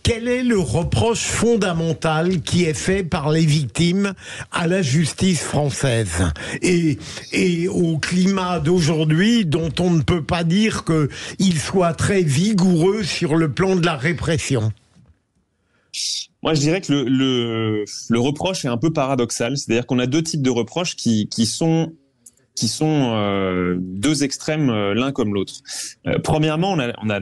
quel est le reproche fondamental qui est fait par les victimes à la justice française et au climat d'aujourd'hui, dont on ne peut pas dire qu'il soit très vigoureux sur le plan de la répression? Moi, je dirais que le reproche est un peu paradoxal. C'est-à-dire qu'on a deux types de reproches qui sont deux extrêmes l'un comme l'autre. Premièrement, on a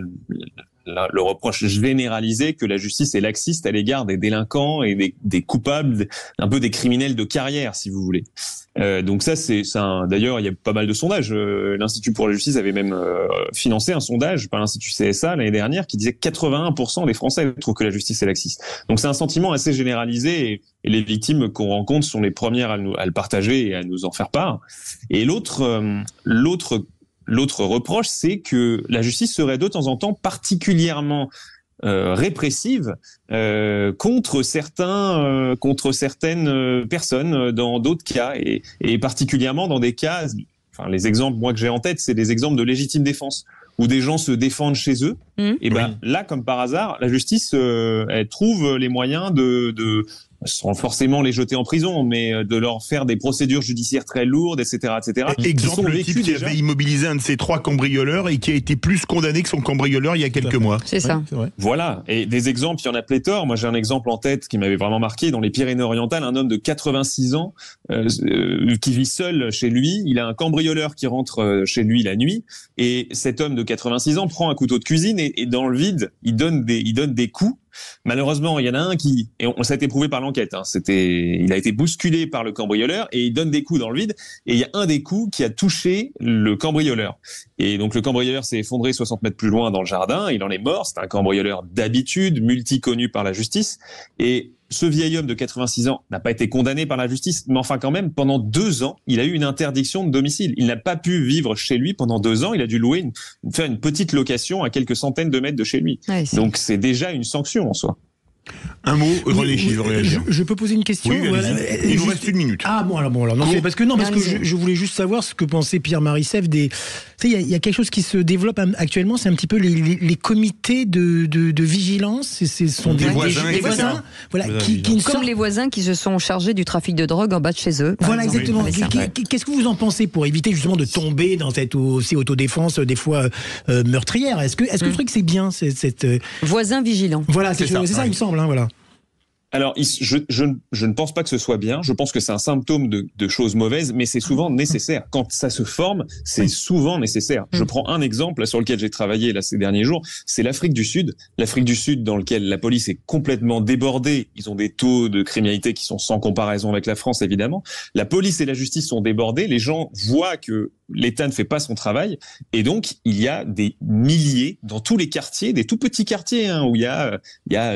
le reproche généralisé que la justice est laxiste à l'égard des délinquants et des coupables, un peu des criminels de carrière, si vous voulez. Donc ça, d'ailleurs, il y a pas mal de sondages. L'Institut pour la justice avait même financé un sondage par l'Institut CSA l'année dernière qui disait que 81% des Français trouvent que la justice est laxiste. Donc c'est un sentiment assez généralisé et les victimes qu'on rencontre sont les premières à le partager et à nous en faire part. Et L'autre reproche, c'est que la justice serait de temps en temps particulièrement répressive contre certaines personnes dans d'autres cas et particulièrement dans des cas. Enfin, les exemples moi que j'ai en tête, c'est des exemples de légitime défense où des gens se défendent chez eux. Et ben là, comme par hasard, la justice elle trouve les moyens de sans forcément les jeter en prison, mais de leur faire des procédures judiciaires très lourdes, etc., etc. Exemple, le type qui avait immobilisé un de ses 3 cambrioleurs et qui a été plus condamné que son cambrioleur il y a quelques mois. C'est ça. C'est vrai. Voilà. Et des exemples, il y en a pléthore. Moi, j'ai un exemple en tête qui m'avait vraiment marqué. Dans les Pyrénées-Orientales, un homme de 86 ans qui vit seul chez lui. Il a un cambrioleur qui rentre chez lui la nuit. Et cet homme de 86 ans prend un couteau de cuisine et dans le vide, il donne des coups. Malheureusement, il y en a un et ça a été prouvé par l'enquête, il a été bousculé par le cambrioleur et il donne des coups dans le vide et il y a un des coups qui a touché le cambrioleur. Et donc le cambrioleur s'est effondré 60 mètres plus loin dans le jardin, il en est mort, c'est un cambrioleur d'habitude, multi-connu par la justice et ce vieil homme de 86 ans n'a pas été condamné par la justice, mais enfin quand même, pendant 2 ans, il a eu une interdiction de domicile. Il n'a pas pu vivre chez lui pendant 2 ans, il a dû faire une petite location à quelques centaines de mètres de chez lui. Ouais, donc c'est déjà une sanction en soi. Un mot, René Chiche, je veux réagir. Je peux poser une question? Oui, il vous reste 1 minute. Ah bon, alors non, parce que je voulais juste savoir ce que pensait Pierre-Marie Sèvres il y a quelque chose qui se développe actuellement, c'est un petit peu les comités de vigilance. Ce sont des voisins, voilà, comme les voisins qui se sont chargés du trafic de drogue en bas de chez eux. Voilà, exactement. Qu'est-ce que vous en pensez pour éviter justement de tomber dans cette autodéfense des fois meurtrière? Est-ce que vous trouvez que c'est bien cette voisin vigilant? Voilà, c'est ça, il me semble. Voilà. Alors, je ne pense pas que ce soit bien. Je pense que c'est un symptôme de choses mauvaises, mais c'est souvent nécessaire. Quand ça se forme, c'est souvent nécessaire. Je prends un exemple sur lequel j'ai travaillé ces derniers jours, c'est l'Afrique du Sud. L'Afrique du Sud, dans lequel la police est complètement débordée. Ils ont des taux de criminalité qui sont sans comparaison avec la France, évidemment. La police et la justice sont débordées. Les gens voient que l'État ne fait pas son travail. Et donc, il y a des milliers dans tous les quartiers, des tout petits quartiers où il y a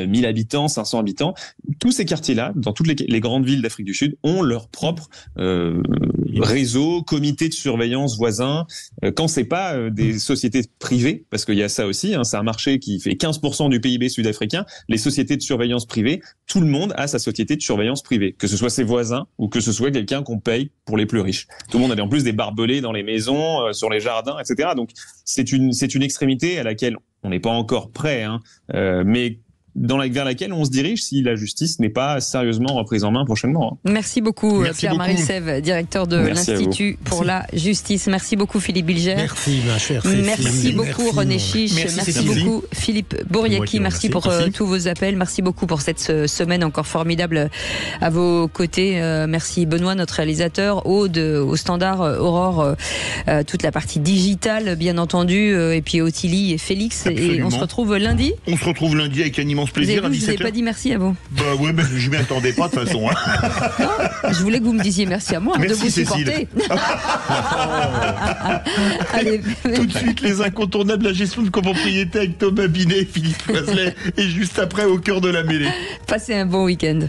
1000 habitants, 500 habitants. Tous ces quartiers-là, dans toutes les grandes villes d'Afrique du Sud, ont leur propre réseau, comité de surveillance voisin. Quand c'est pas des sociétés privées, parce qu'il y a ça aussi, c'est un marché qui fait 15% du PIB sud-africain, les sociétés de surveillance privées, tout le monde a sa société de surveillance privée, que ce soit ses voisins ou que ce soit quelqu'un qu'on paye pour les plus riches. Tout le monde a en plus des barbelés dans les maisons, sur les jardins, etc. Donc c'est une extrémité à laquelle on n'est pas encore prêt, mais vers laquelle on se dirige si la justice n'est pas sérieusement reprise en main prochainement. Merci beaucoup Pierre-Marie Sèvres, directeur de l'Institut pour la justice. Merci beaucoup Philippe Bilger. Merci ma chère Cécile. Merci beaucoup René Chiche. Merci beaucoup Philippe Bouriaki. Merci pour tous vos appels. Merci beaucoup pour cette semaine encore formidable à vos côtés. Merci Benoît, notre réalisateur, Aude au standard, Aurore, toute la partie digitale bien entendu, et puis Ottilie et Félix. Absolument. Et on se retrouve lundi. On se retrouve lundi avec l'animation immense plaisir. Je vous ai pas dit merci à vous. Bah ouais, mais je m'y attendais pas de toute façon. Non, je voulais que vous me disiez merci à moi de vous supporter. Allez. Tout de suite, les incontournables, la gestion de copropriété avec Thomas Binet et Philippe Oiselet. Et juste après, au cœur de la mêlée. Passez un bon week-end.